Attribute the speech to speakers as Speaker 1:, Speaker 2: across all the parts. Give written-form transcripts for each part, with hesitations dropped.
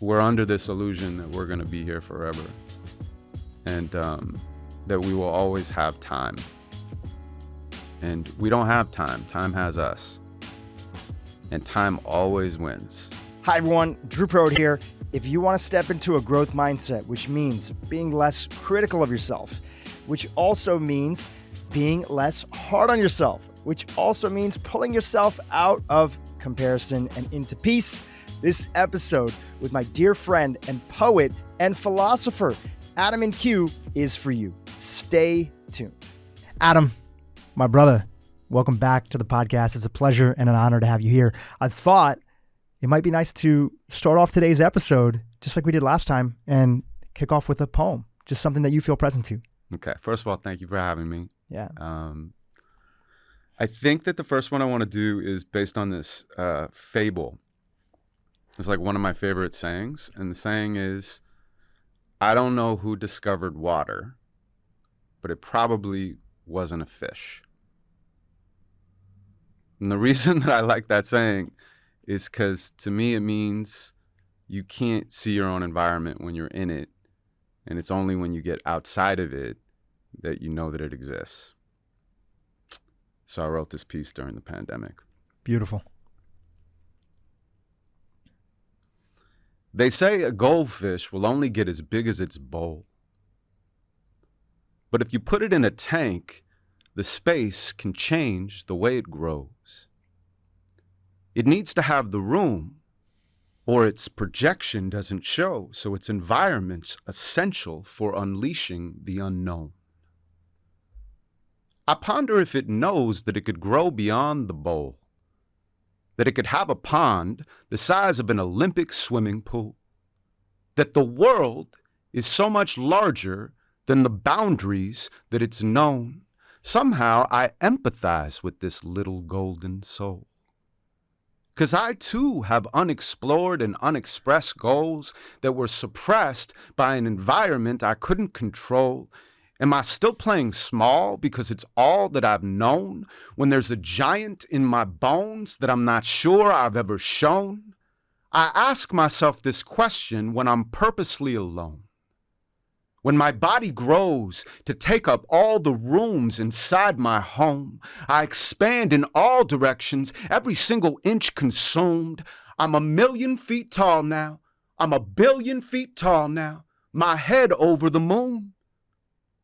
Speaker 1: we're under this illusion that we're going to be here forever, and that we will always have time. And we don't have time. Time has us. And time always wins.
Speaker 2: Hi, everyone. Drew Prode here. If you want to step into a growth mindset, which means being less critical of yourself, which also means being less hard on yourself, which also means pulling yourself out of comparison and into peace, this episode with my dear friend and poet and philosopher, Adam McHugh, is for you. Stay tuned. Adam, my brother, welcome back to the podcast. It's a pleasure and an honor to have you here. I thought it might be nice to start off today's episode, just like we did last time, and kick off with a poem, just something that you feel present to.
Speaker 1: Okay. First of all, thank you for having me.
Speaker 2: Yeah.
Speaker 1: I think that the first one I want to do is based on this fable. It's like one of my favorite sayings. And the saying is, I don't know who discovered water, but it probably wasn't a fish. And the reason that I like that saying is because to me it means you can't see your own environment when you're in it. And it's only when you get outside of it that you know that it exists. So I wrote this piece during the pandemic.
Speaker 2: Beautiful.
Speaker 1: They say a goldfish will only get as big as its bowl. But if you put it in a tank, the space can change the way it grows. It needs to have the room, or its projection doesn't show, so its environment's essential for unleashing the unknown. I ponder if it knows that it could grow beyond the bowl, that it could have a pond the size of an Olympic swimming pool, that the world is so much larger than the boundaries that it's known. Somehow I empathize with this little golden soul. 'Cause I too have unexplored and unexpressed goals that were suppressed by an environment I couldn't control. Am I still playing small because it's all that I've known when there's a giant in my bones that I'm not sure I've ever shown? I ask myself this question when I'm purposely alone. When my body grows to take up all the rooms inside my home, I expand in all directions, every single inch consumed. I'm 1,000,000 feet tall now. I'm 1,000,000,000 feet tall now. My head over the moon.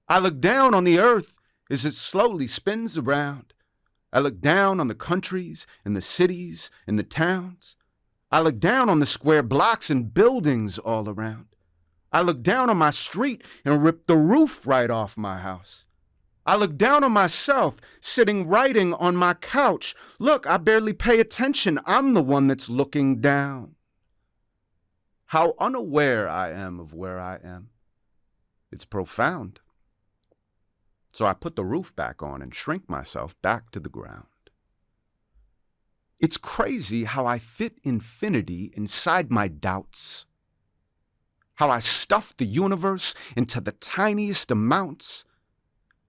Speaker 1: I look down on the earth as it slowly spins around. I look down on the countries and the cities and the towns. I look down on the square blocks and buildings all around. I look down on my street and rip the roof right off my house. I look down on myself, sitting writing on my couch. Look, I barely pay attention. I'm the one that's looking down. How unaware I am of where I am. It's profound. So I put the roof back on and shrink myself back to the ground. It's crazy how I fit infinity inside my doubts. How I stuff the universe into the tiniest amounts.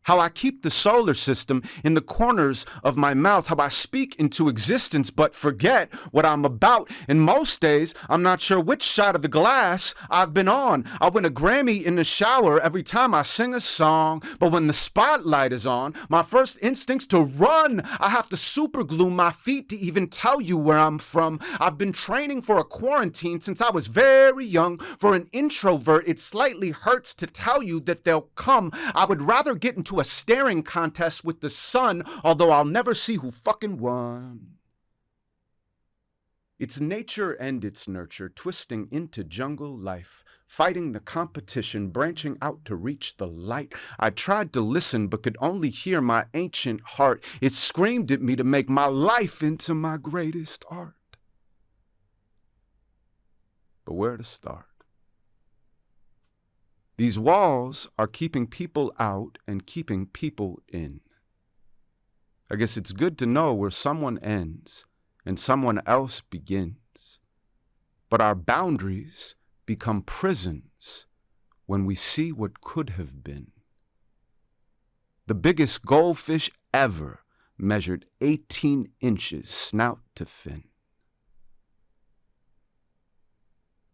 Speaker 1: How I keep the solar system in the corners of my mouth. How I speak into existence but forget what I'm about. And most days, I'm not sure which side of the glass I've been on. I win a Grammy in the shower every time I sing a song. But when the spotlight is on, my first instinct's to run. I have to superglue my feet to even tell you where I'm from. I've been training for a quarantine since I was very young. For an introvert, it slightly hurts to tell you that they'll come. I would rather get into a staring contest with the sun, although I'll never see who fucking won. It's nature and its nurture twisting into jungle life, fighting the competition, branching out to reach the light. I tried to listen but could only hear my ancient heart. It screamed at me to make my life into my greatest art. But where to start? These walls are keeping people out and keeping people in. I guess it's good to know where someone ends and someone else begins. But our boundaries become prisons when we see what could have been. The biggest goldfish ever measured 18 inches snout to fin.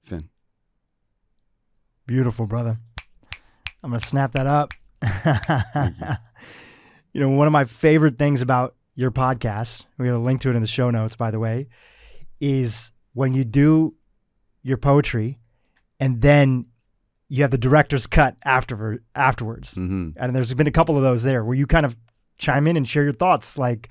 Speaker 1: Fin.
Speaker 2: Beautiful, brother. I'm going to snap that up.
Speaker 1: Thank you.
Speaker 2: You know, one of my favorite things about your podcast, we have a link to it in the show notes, by the way, is when you do your poetry and then you have the director's cut afterwards.
Speaker 1: Mm-hmm.
Speaker 2: And there's been a couple of those there where you kind of chime in and share your thoughts. Like,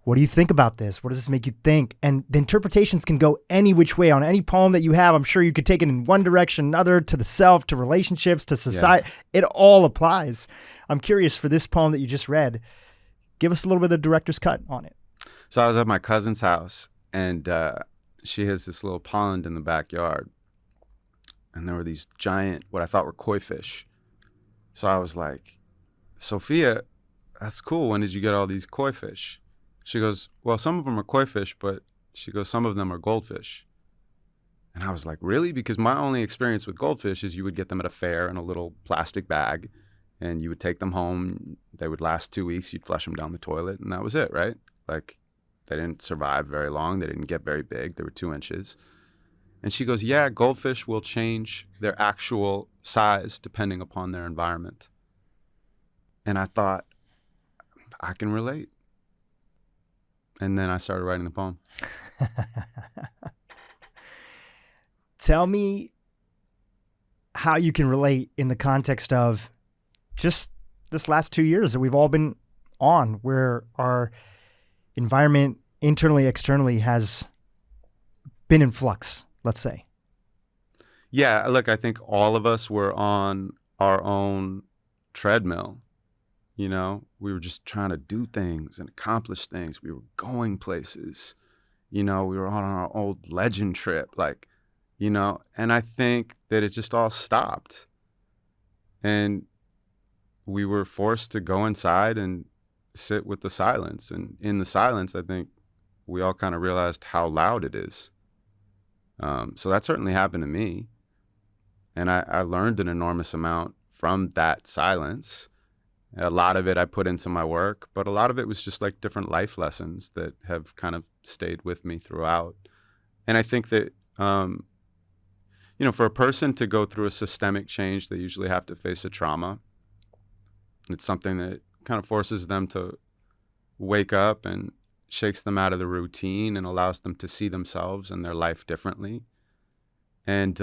Speaker 2: what do you think about this? What does this make you think? And the interpretations can go any which way on any poem that you have. I'm sure you could take it in one direction, another, to the self, to relationships, to society. Yeah. It all applies. I'm curious, for this poem that you just read, give us a little bit of the director's cut on it.
Speaker 1: So I was at my cousin's house, and she has this little pond in the backyard. And there were these giant, what I thought were koi fish. So I was like, Sophia, that's cool. When did you get all these koi fish? She goes, well, some of them are koi fish, but she goes, some of them are goldfish. And I was like, really? Because my only experience with goldfish is you would get them at a fair in a little plastic bag, and you would take them home. They would last 2 weeks. You'd flush them down the toilet, and that was it, right? Like, they didn't survive very long. They didn't get very big. They were 2 inches. And she goes, yeah, goldfish will change their actual size depending upon their environment. And I thought, I can relate. And then I started writing the poem.
Speaker 2: Tell me how you can relate in the context of just this last 2 years that we've all been on, where our environment internally, externally has been in flux, let's say.
Speaker 1: Yeah, look, I think all of us were on our own treadmill. You know, we were just trying to do things and accomplish things. We were going places. You know, we were on our old legend trip, like, you know, and I think that it just all stopped. And we were forced to go inside and sit with the silence. And in the silence, I think we all kind of realized how loud it is. So that certainly happened to me. And I learned an enormous amount from that silence. A lot of it I put into my work, but a lot of it was just like different life lessons that have kind of stayed with me throughout. And I think that, you know, for a person to go through a systemic change, they usually have to face a trauma. It's something that kind of forces them to wake up and shakes them out of the routine and allows them to see themselves and their life differently. And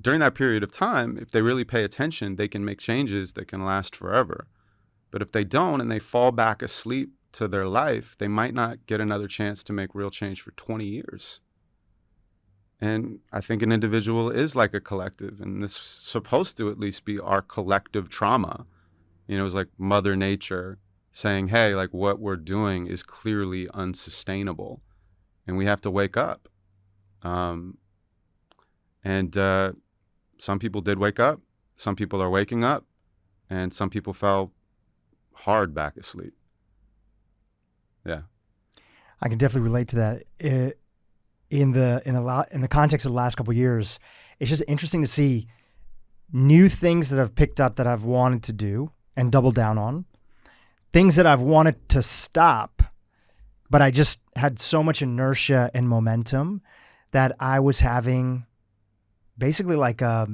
Speaker 1: during that period of time, if they really pay attention, they can make changes that can last forever. But if they don't and they fall back asleep to their life, they might not get another chance to make real change for 20 years. And I think an individual is like a collective, and this is supposed to at least be our collective trauma. You know, it's like Mother Nature saying, hey, like what we're doing is clearly unsustainable and we have to wake up. Some people did wake up, some people are waking up, and some people fell hard back asleep. Yeah.
Speaker 2: I can definitely relate to that. In the context of the last couple of years, it's just interesting to see new things that I've picked up that I've wanted to do and double down on, things that I've wanted to stop, but I just had so much inertia and momentum that I was having basically like I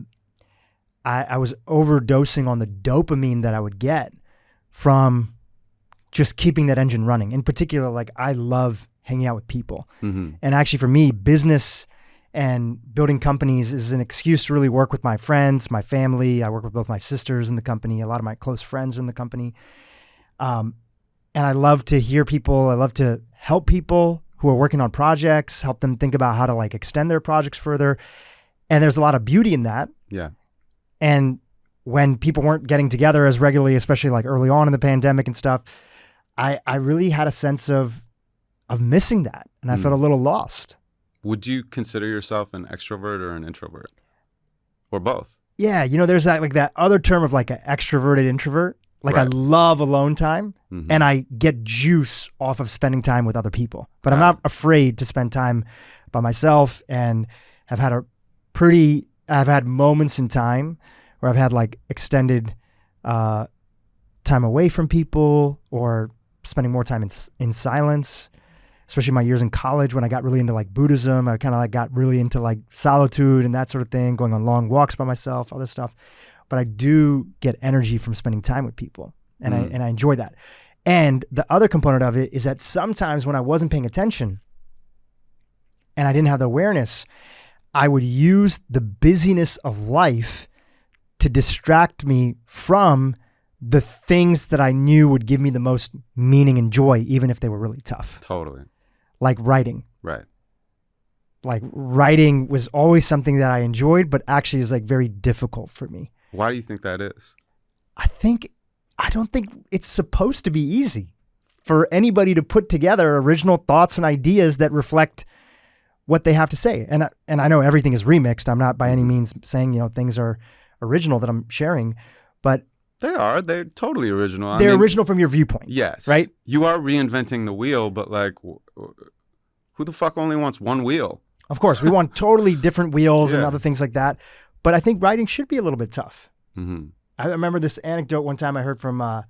Speaker 2: was overdosing on the dopamine that I would get from just keeping that engine running. In particular, like I love hanging out with people. Mm-hmm. And actually for me, business and building companies is an excuse to really work with my friends, my family. I work with both my sisters in the company. A lot of my close friends are in the company. And I love to hear people. I love to help people who are working on projects, help them think about how to like extend their projects further. And there's a lot of beauty in that.
Speaker 1: Yeah.
Speaker 2: And when people weren't getting together as regularly, especially like early on in the pandemic and stuff, I really had a sense of missing that. And I felt a little lost.
Speaker 1: Would you consider yourself an extrovert or an introvert? Or both?
Speaker 2: Yeah. You know, there's that like that other term of like an extroverted introvert. Like right. I love alone time and I get juice off of spending time with other people, but I'm not afraid to spend time by myself, and have had I've had moments in time where I've had like extended time away from people or spending more time in silence. especially my years in college when I got really into like Buddhism. I kind of like got really into like solitude and that sort of thing, going on long walks by myself, all this stuff. But I do get energy from spending time with people, and I enjoy that. And the other component of it is that sometimes when I wasn't paying attention and I didn't have the awareness, I would use the busyness of life to distract me from the things that I knew would give me the most meaning and joy, even if they were really tough.
Speaker 1: Totally.
Speaker 2: Like writing.
Speaker 1: Right.
Speaker 2: Like writing was always something that I enjoyed, but actually is like very difficult for me.
Speaker 1: Why do you think that is?
Speaker 2: I don't think it's supposed to be easy for anybody to put together original thoughts and ideas that reflect what they have to say. And I know everything is remixed. I'm not by any means saying, things are original that I'm sharing, but
Speaker 1: They're totally original.
Speaker 2: They're original from your viewpoint.
Speaker 1: Yes.
Speaker 2: Right?
Speaker 1: You are reinventing the wheel, but like, who the fuck only wants one wheel?
Speaker 2: Of course, we want totally different wheels and
Speaker 1: Yeah.
Speaker 2: other things like that. But I think writing should be a little bit tough.
Speaker 1: Mm-hmm.
Speaker 2: I remember this anecdote one time I heard from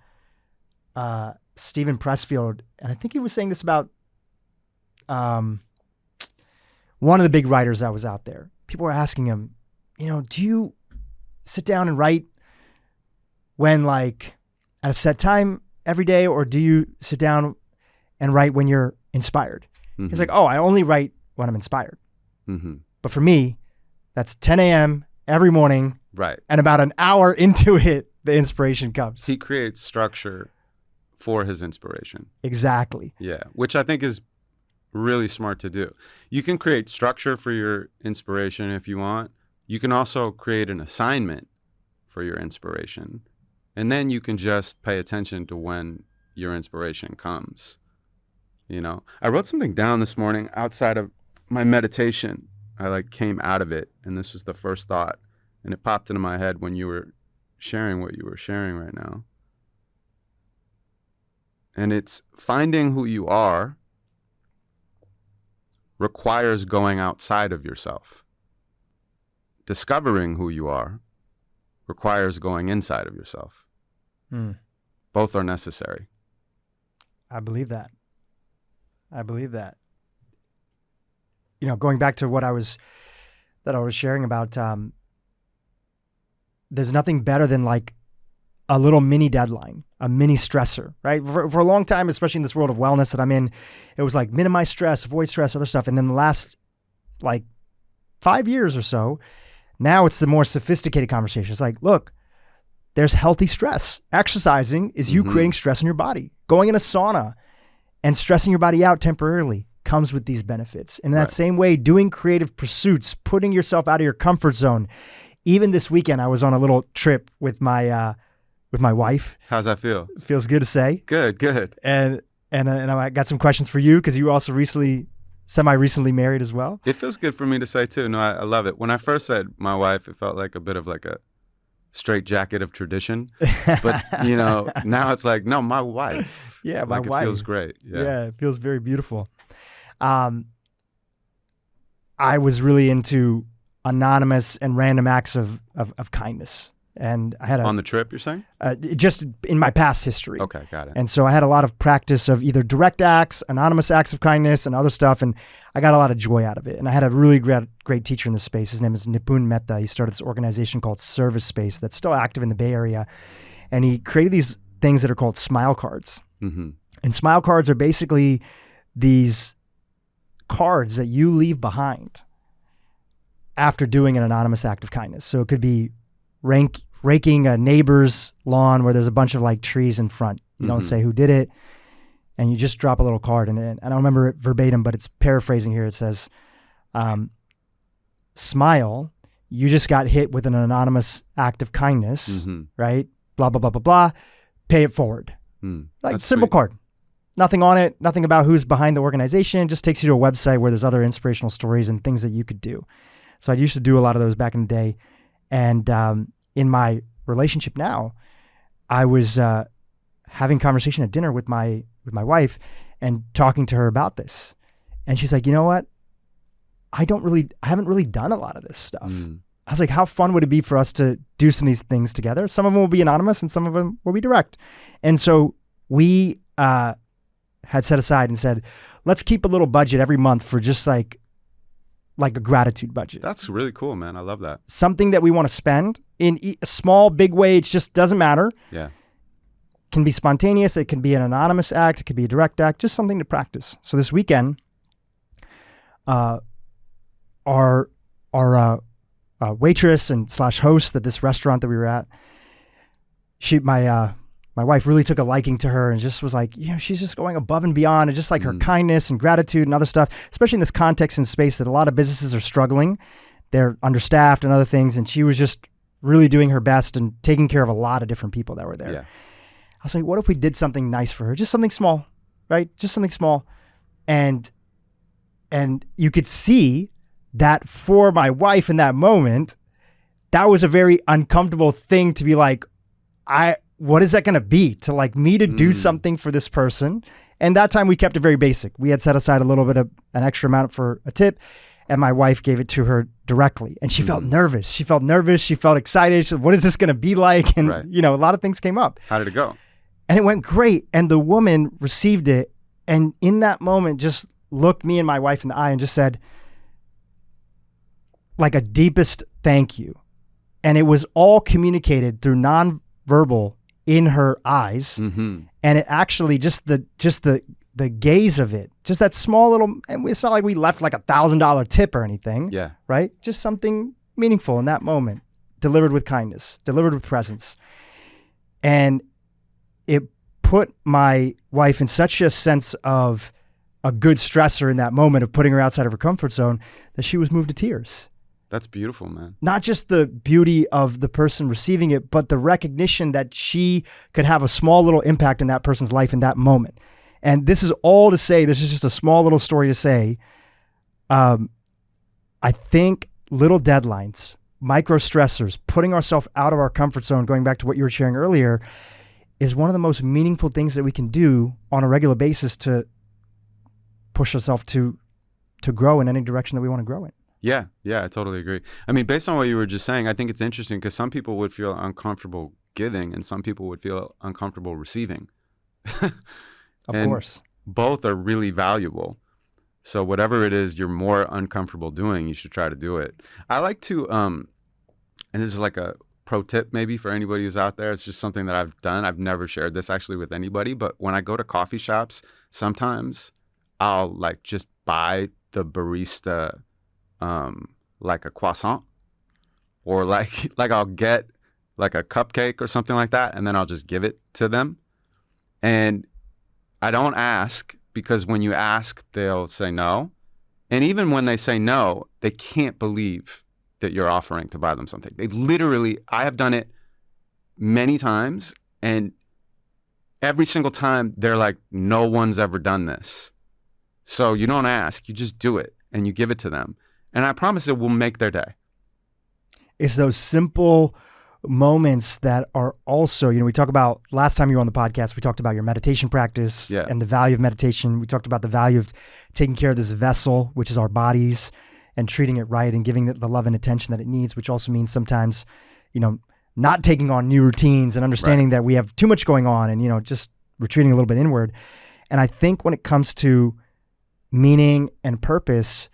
Speaker 2: Stephen Pressfield, and I think he was saying this about one of the big writers that was out there. People were asking him, do you sit down and write when like at a set time every day, or do you sit down and write when you're inspired?
Speaker 1: Mm-hmm.
Speaker 2: He's like, oh, I only write when I'm inspired.
Speaker 1: Mm-hmm.
Speaker 2: But for me, that's 10 a.m. every morning.
Speaker 1: Right.
Speaker 2: And about an hour into it, the inspiration comes.
Speaker 1: He creates structure for his inspiration.
Speaker 2: Exactly.
Speaker 1: Yeah. Which I think is really smart to do. You can create structure for your inspiration if you want. You can also create an assignment for your inspiration. And then you can just pay attention to when your inspiration comes. I wrote something down this morning outside of my meditation. I came out of it, and this was the first thought. And it popped into my head when you were sharing what you were sharing right now. And it's finding who you are requires going outside of yourself. Discovering who you are requires going inside of yourself. Both are necessary.
Speaker 2: I believe that. Going back to what I was sharing about, there's nothing better than like a little mini deadline, a mini stressor, right? For a long time, especially in this world of wellness that I'm in, it was like minimize stress, avoid stress, other stuff. And then the last like 5 years or so, now it's the more sophisticated conversation. It's like, look, there's healthy stress. Exercising is you creating stress in your body. Going in a sauna and stressing your body out temporarily comes with these benefits. In that same way, doing creative pursuits, putting yourself out of your comfort zone. Even this weekend, I was on a little trip with my wife.
Speaker 1: How's that feel?
Speaker 2: Feels good to say.
Speaker 1: Good.
Speaker 2: And I got some questions for you because you also semi-recently married as well.
Speaker 1: It feels good for me to say too. No, I love it. When I first said my wife, it felt like a bit of like a straight jacket of tradition. But, now it's like, no, my wife.
Speaker 2: Yeah, my wife.
Speaker 1: It feels great.
Speaker 2: Yeah, it feels very beautiful. I was really into anonymous and random acts of kindness. And I had
Speaker 1: on the trip, you're saying?
Speaker 2: Just in my past history.
Speaker 1: Okay, got it.
Speaker 2: And so I had a lot of practice of either direct acts, anonymous acts of kindness, and other stuff. And I got a lot of joy out of it. And I had a really great teacher in this space. His name is Nipun Mehta. He started this organization called Service Space that's still active in the Bay Area. And he created these things that are called smile cards. Mm-hmm. And smile cards are basically these cards that you leave behind after doing an anonymous act of kindness. So it could be raking a neighbor's lawn where there's a bunch of like trees in front. You don't say who did it, and you just drop a little card. And I don't remember it verbatim, but it's paraphrasing here. It says, smile, you just got hit with an anonymous act of kindness, right? Blah, blah, blah, blah, blah. Pay it forward. Like simple
Speaker 1: sweet.
Speaker 2: card. Nothing on it, nothing about who's behind the organization. Just takes you to a website where there's other inspirational stories and things that you could do. So I used to do a lot of those back in the day. And in my relationship now, I was having conversation at dinner with my wife and talking to her about this. And she's like, you know what? I haven't really done a lot of this stuff. I was like, how fun would it be for us to do some of these things together? Some of them will be anonymous and some of them will be direct. And so we had set aside and said, let's keep a little budget every month for just like a gratitude budget.
Speaker 1: That's really cool, man. I love that.
Speaker 2: Something that we want to spend in a small, big way. It just doesn't matter.
Speaker 1: Yeah.
Speaker 2: Can be spontaneous. It can be an anonymous act. It could be a direct act, just something to practice. So this weekend, our waitress and / host at this restaurant that we were at, my wife really took a liking to her and just was like, she's just going above and beyond, and just like her kindness and gratitude and other stuff, especially in this context and space that a lot of businesses are struggling. They're understaffed and other things. And she was just really doing her best and taking care of a lot of different people that were there.
Speaker 1: Yeah.
Speaker 2: I was like, what if we did something nice for her? Just something small, right? Just something small. And you could see that for my wife in that moment, that was a very uncomfortable thing to be like, what is that going to be to like me to do something for this person? And that time we kept it very basic. We had set aside a little bit of an extra amount for a tip, and my wife gave it to her directly. And she felt nervous. She felt excited. She said, what is this going to be like? And, a lot of things came up.
Speaker 1: How did it go?
Speaker 2: And it went great. And the woman received it. And in that moment, just looked me and my wife in the eye and just said, like, a deepest thank you. And it was all communicated through nonverbal in her eyes.
Speaker 1: Mm-hmm.
Speaker 2: And it actually just the gaze of it, just that small little, and it's not like we left like $1,000 tip or anything.
Speaker 1: Yeah.
Speaker 2: Right? Just something meaningful in that moment, delivered with kindness, delivered with presence. And it put my wife in such a sense of a good stressor in that moment of putting her outside of her comfort zone that she was moved to tears.
Speaker 1: That's beautiful, man.
Speaker 2: Not just the beauty of the person receiving it, but the recognition that she could have a small little impact in that person's life in that moment. And this is all to say, this is just a small little story to say, I think little deadlines, micro stressors, putting ourselves out of our comfort zone, going back to what you were sharing earlier, is one of the most meaningful things that we can do on a regular basis to push ourselves to grow in any direction that we want to grow in.
Speaker 1: Yeah, I totally agree. I mean, based on what you were just saying, I think it's interesting because some people would feel uncomfortable giving and some people would feel uncomfortable receiving.
Speaker 2: Of course.
Speaker 1: Both are really valuable. So whatever it is you're more uncomfortable doing, you should try to do it. I like to, and this is like a pro tip maybe for anybody who's out there. It's just something that I've done. I've never shared this actually with anybody, but when I go to coffee shops, sometimes I'll like just buy the barista like a croissant, or like I'll get like a cupcake or something like that, and then I'll just give it to them. And I don't ask, because when you ask, they'll say no. And even when they say no, they can't believe that you're offering to buy them something. I have done it many times, and every single time they're like, no one's ever done this. So you don't ask, you just do it and you give it to them. And I promise it will make their day.
Speaker 2: It's those simple moments that are also, we talk about, last time you were on the podcast, we talked about your meditation practice and the value of meditation. We talked about the value of taking care of this vessel, which is our bodies, and treating it right and giving it the love and attention that it needs, which also means sometimes, not taking on new routines and understanding that we have too much going on and, just retreating a little bit inward. And I think when it comes to meaning and purpose,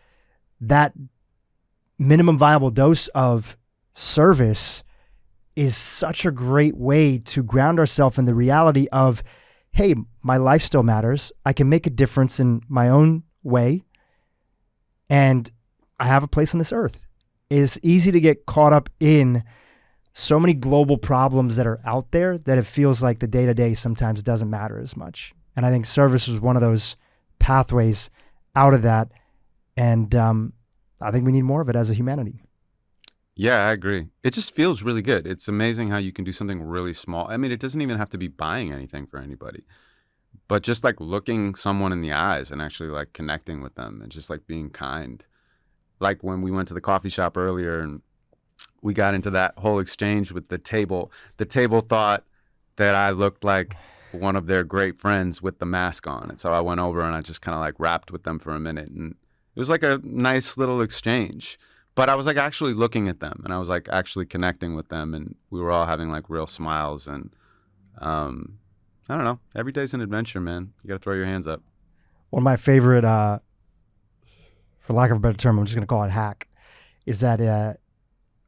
Speaker 2: that minimum viable dose of service is such a great way to ground ourselves in the reality of, hey, my life still matters. I can make a difference in my own way. And I have a place on this earth. It's easy to get caught up in so many global problems that are out there that it feels like the day-to-day sometimes doesn't matter as much. And I think service is one of those pathways out of that. And I think we need more of it as a humanity.
Speaker 1: Yeah, I agree. It just feels really good. It's amazing how you can do something really small. I mean, it doesn't even have to be buying anything for anybody, but just like looking someone in the eyes and actually like connecting with them and just like being kind. Like when we went to the coffee shop earlier and we got into that whole exchange with the table thought that I looked like one of their great friends with the mask on. And so I went over and I just kind of like rapped with them for a minute, and it was like a nice little exchange. But I was like actually looking at them and I was like actually connecting with them, and we were all having like real smiles, and I don't know. Every day's an adventure, man. You got to throw your hands up.
Speaker 2: One of my favorite, for lack of a better term, I'm just going to call it hack, is that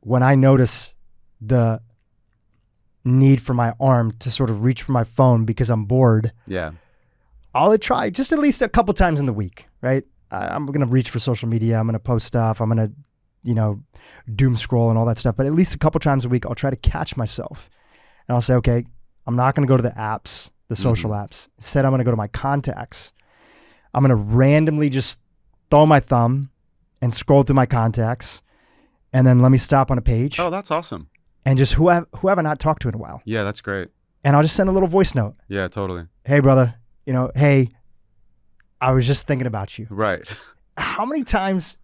Speaker 2: when I notice the need for my arm to sort of reach for my phone because I'm bored,
Speaker 1: Yeah.
Speaker 2: I'll try just at least a couple times in the week, right? I'm going to reach for social media. I'm going to post stuff. I'm going to, doom scroll and all that stuff. But at least a couple times a week, I'll try to catch myself. And I'll say, okay, I'm not going to go to the apps, the social apps. Instead, I'm going to go to my contacts. I'm going to randomly just throw my thumb and scroll through my contacts. And then let me stop on a page.
Speaker 1: Oh, that's awesome.
Speaker 2: And just who have I not talked to in a while.
Speaker 1: Yeah, that's great.
Speaker 2: And I'll just send a little voice note.
Speaker 1: Yeah, totally.
Speaker 2: Hey, brother, hey, I was just thinking about you.
Speaker 1: Right.
Speaker 2: How many times?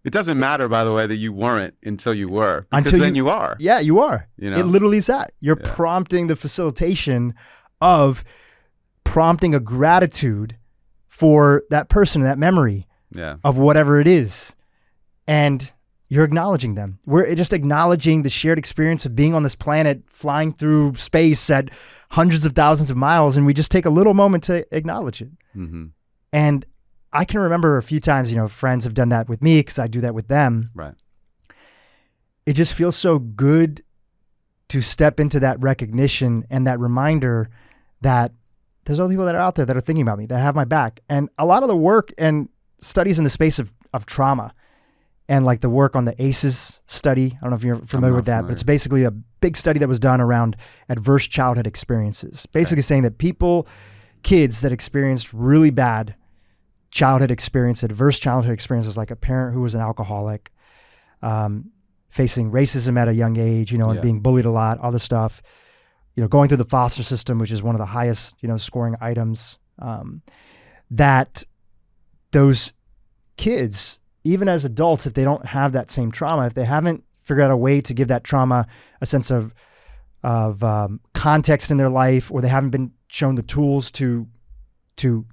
Speaker 1: It doesn't matter, by the way, that you weren't until you were. Because then you are.
Speaker 2: Yeah, you are. It literally is that. You're prompting the facilitation of prompting a gratitude for that person, that memory of whatever it is. And you're acknowledging them. We're just acknowledging the shared experience of being on this planet, flying through space at hundreds of thousands of miles, and we just take a little moment to acknowledge it.
Speaker 1: Mm-hmm.
Speaker 2: And I can remember a few times, friends have done that with me because I do that with them.
Speaker 1: Right.
Speaker 2: It just feels so good to step into that recognition and that reminder that there's other people that are out there that are thinking about me, that have my back. And a lot of the work and studies in the space of trauma and like the work on the ACEs study, I don't know if you're familiar with that, but it's basically a big study that was done around adverse childhood experiences. Basically saying that kids that experienced really bad childhood experience, adverse childhood experiences, like a parent who was an alcoholic, facing racism at a young age, and being bullied a lot, other stuff, going through the foster system, which is one of the highest, scoring items, that those kids, even as adults, if they don't have that same trauma, if they haven't figured out a way to give that trauma a sense of context in their life, or they haven't been shown the tools to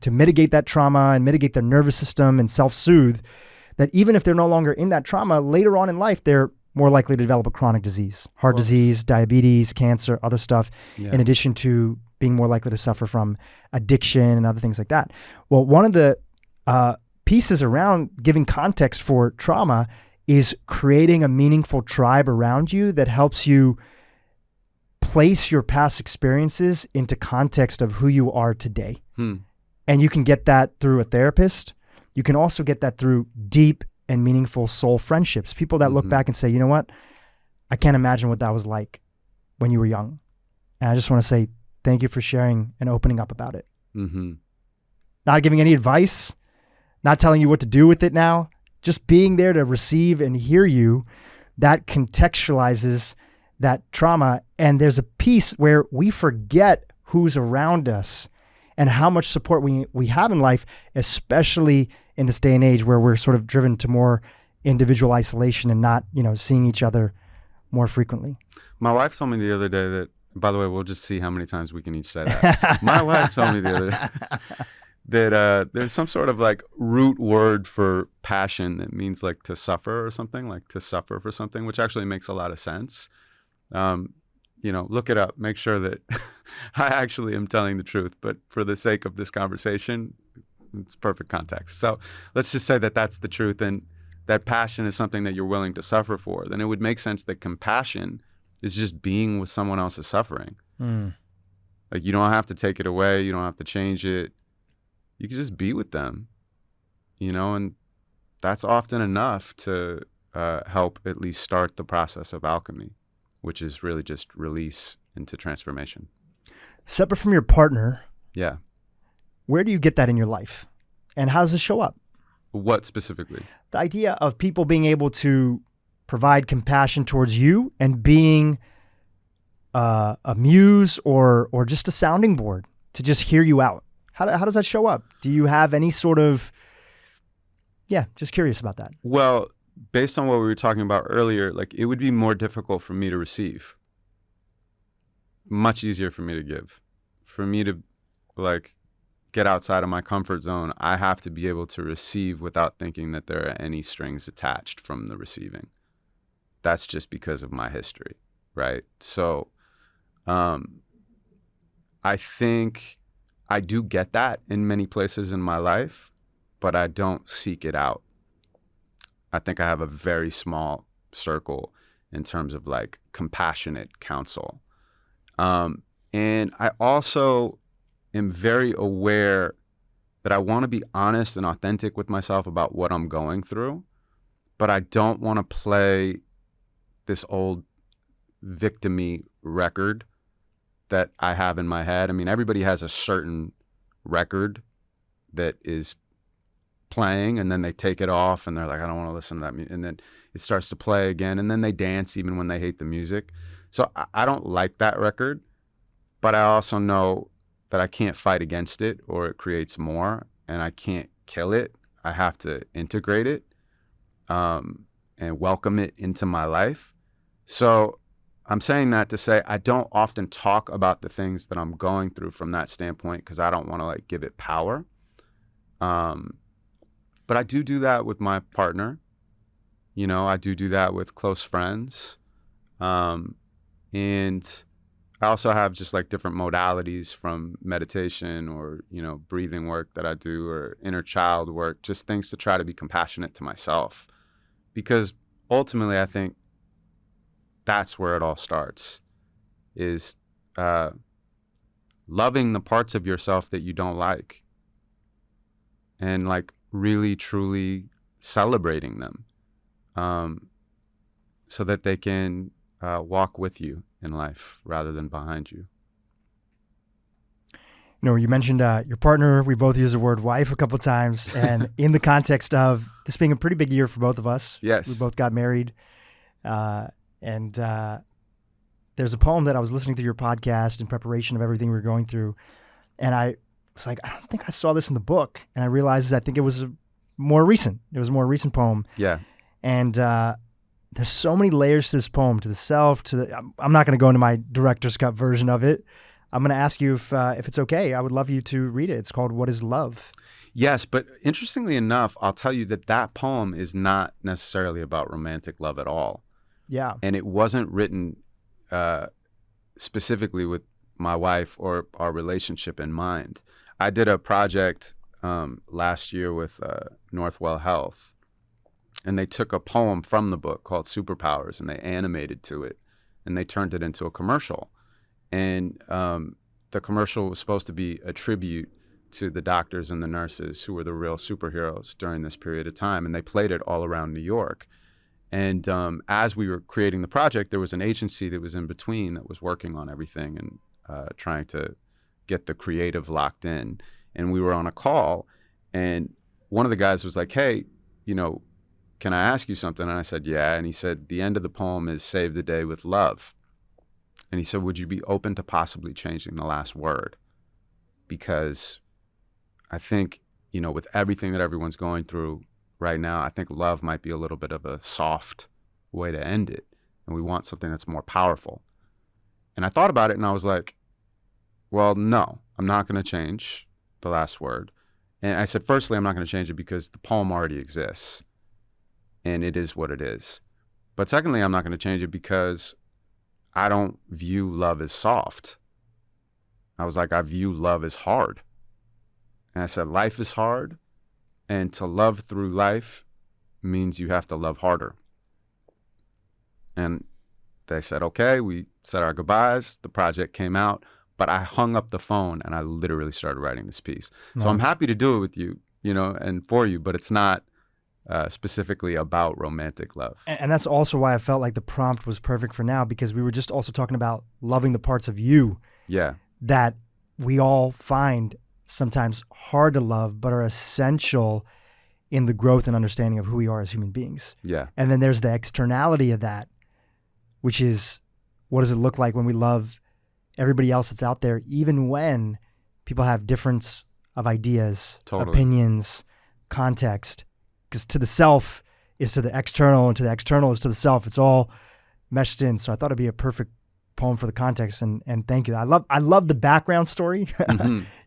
Speaker 2: mitigate that trauma and mitigate their nervous system and self-soothe, that even if they're no longer in that trauma, later on in life, they're more likely to develop a chronic disease, heart disease, diabetes, cancer, other stuff, in addition to being more likely to suffer from addiction and other things like that. Well, one of the pieces around giving context for trauma is creating a meaningful tribe around you that helps you place your past experiences into context of who you are today. And you can get that through a therapist. You can also get that through deep and meaningful soul friendships. People that look back and say, you know what? I can't imagine what that was like when you were young. And I just want to say thank you for sharing and opening up about it. Not giving any advice, not telling you what to do with it now, just being there to receive and hear you. That contextualizes that trauma. And there's a piece where we forget who's around us and how much support we have in life, especially in this day and age where we're sort of driven to more individual isolation and not, seeing each other more frequently.
Speaker 1: My wife told me the other day that, by the way, we'll just see how many times we can each say that. My wife told me the other day that there's some sort of like root word for passion that means like to suffer or something, like to suffer for something, which actually makes a lot of sense. Look it up, make sure that I actually am telling the truth, but for the sake of this conversation, it's perfect context. So let's just say that that's the truth and that passion is something that you're willing to suffer for. Then it would make sense that compassion is just being with someone else's suffering. Like you don't have to take it away. You don't have to change it. You can just be with them, and that's often enough to help at least start the process of alchemy, which is really just release into transformation.
Speaker 2: Separate from your partner.
Speaker 1: Yeah.
Speaker 2: Where do you get that in your life? And how does it show up?
Speaker 1: What specifically?
Speaker 2: The idea of people being able to provide compassion towards you and being a muse or just a sounding board to just hear you out. How does that show up? Do you have any sort of, just curious about that.
Speaker 1: Well, based on what we were talking about earlier, like it would be more difficult for me to receive. Much easier for me to give. For me to like get outside of my comfort zone, I have to be able to receive without thinking that there are any strings attached from the receiving. That's just because of my history, right? So I think I do get that in many places in my life, but I don't seek it out. I think I have a very small circle in terms of like compassionate counsel. And I also am very aware that I want to be honest and authentic with myself about what I'm going through, but I don't want to play this old victim-y record that I have in my head. I mean, everybody has a certain record that is playing, and then they take it off and they're like, I don't want to listen to that. And then it starts to play again, and then they dance even when they hate the music. So I don't like that record, but I also know that I can't fight against it or it creates more, and I can't kill it. I have to integrate it and welcome it into my life. So I'm saying that to say I don't often talk about the things that I'm going through from that standpoint because I don't want to like give it power. But I do that with my partner. You know, I do that with close friends. And I also have just like different modalities from meditation or, you know, breathing work that I do or inner child work, just things to try to be compassionate to myself. Because ultimately, I think that's where it all starts, is loving the parts of yourself that you don't like and like really, truly celebrating them so that they can walk with you in life rather than behind you.
Speaker 2: You know, you mentioned your partner. We both use the word wife a couple of times, and in the context of this being a pretty big year for both of us.
Speaker 1: Yes.
Speaker 2: We both got married. And there's a poem that I was listening to your podcast in preparation of everything we were going through. And I was like, I don't think I saw this in the book. And I realized I think it was more recent. It was a more recent poem.
Speaker 1: Yeah.
Speaker 2: And there's so many layers to this poem, to the self, to the, I'm not going to go into my director's cut version of it. I'm going to ask you if it's okay. I would love you to read it. It's called What is Love?
Speaker 1: Yes, but interestingly enough, I'll tell you that poem is not necessarily about romantic love at all.
Speaker 2: Yeah.
Speaker 1: And it wasn't written specifically with my wife or our relationship in mind. I did a project last year with Northwell Health, and they took a poem from the book called Superpowers, and they animated to it, and they turned it into a commercial. And the commercial was supposed to be a tribute to the doctors and the nurses who were the real superheroes during this period of time, and they played it all around New York. And as we were creating the project, there was an agency that was in between that was working on everything and trying to get the creative locked in. And we were on a call, and one of the guys was like, hey, you know, can I ask you something? And I said, yeah. And he said, the end of the poem is save the day with love. And he said, would you be open to possibly changing the last word? Because I think, you know, with everything that everyone's going through right now, I think love might be a little bit of a soft way to end it. And we want something that's more powerful. And I thought about it and I was like, well, no, I'm not going to change the last word. And I said, firstly, I'm not going to change it because the poem already exists and it is what it is. But secondly, I'm not going to change it because I don't view love as soft. I was like, I view love as hard. And I said, life is hard. And to love through life means you have to love harder. And they said, okay, we said our goodbyes. The project came out, but I hung up the phone and I literally started writing this piece. So I'm happy to do it with you, you know, and for you, but it's not specifically about romantic love.
Speaker 2: And that's also why I felt like the prompt was perfect for now, because we were just also talking about loving the parts of you that we all find sometimes hard to love, but are essential in the growth and understanding of who we are as human beings.
Speaker 1: Yeah.
Speaker 2: And then there's the externality of that, which is, what does it look like when we love everybody else that's out there, even when people have difference of ideas, opinions, context? Because to the self is to the external, and to the external is to the self. It's all meshed in. So I thought it'd be a perfect poem for the context. And thank you. I love the background story,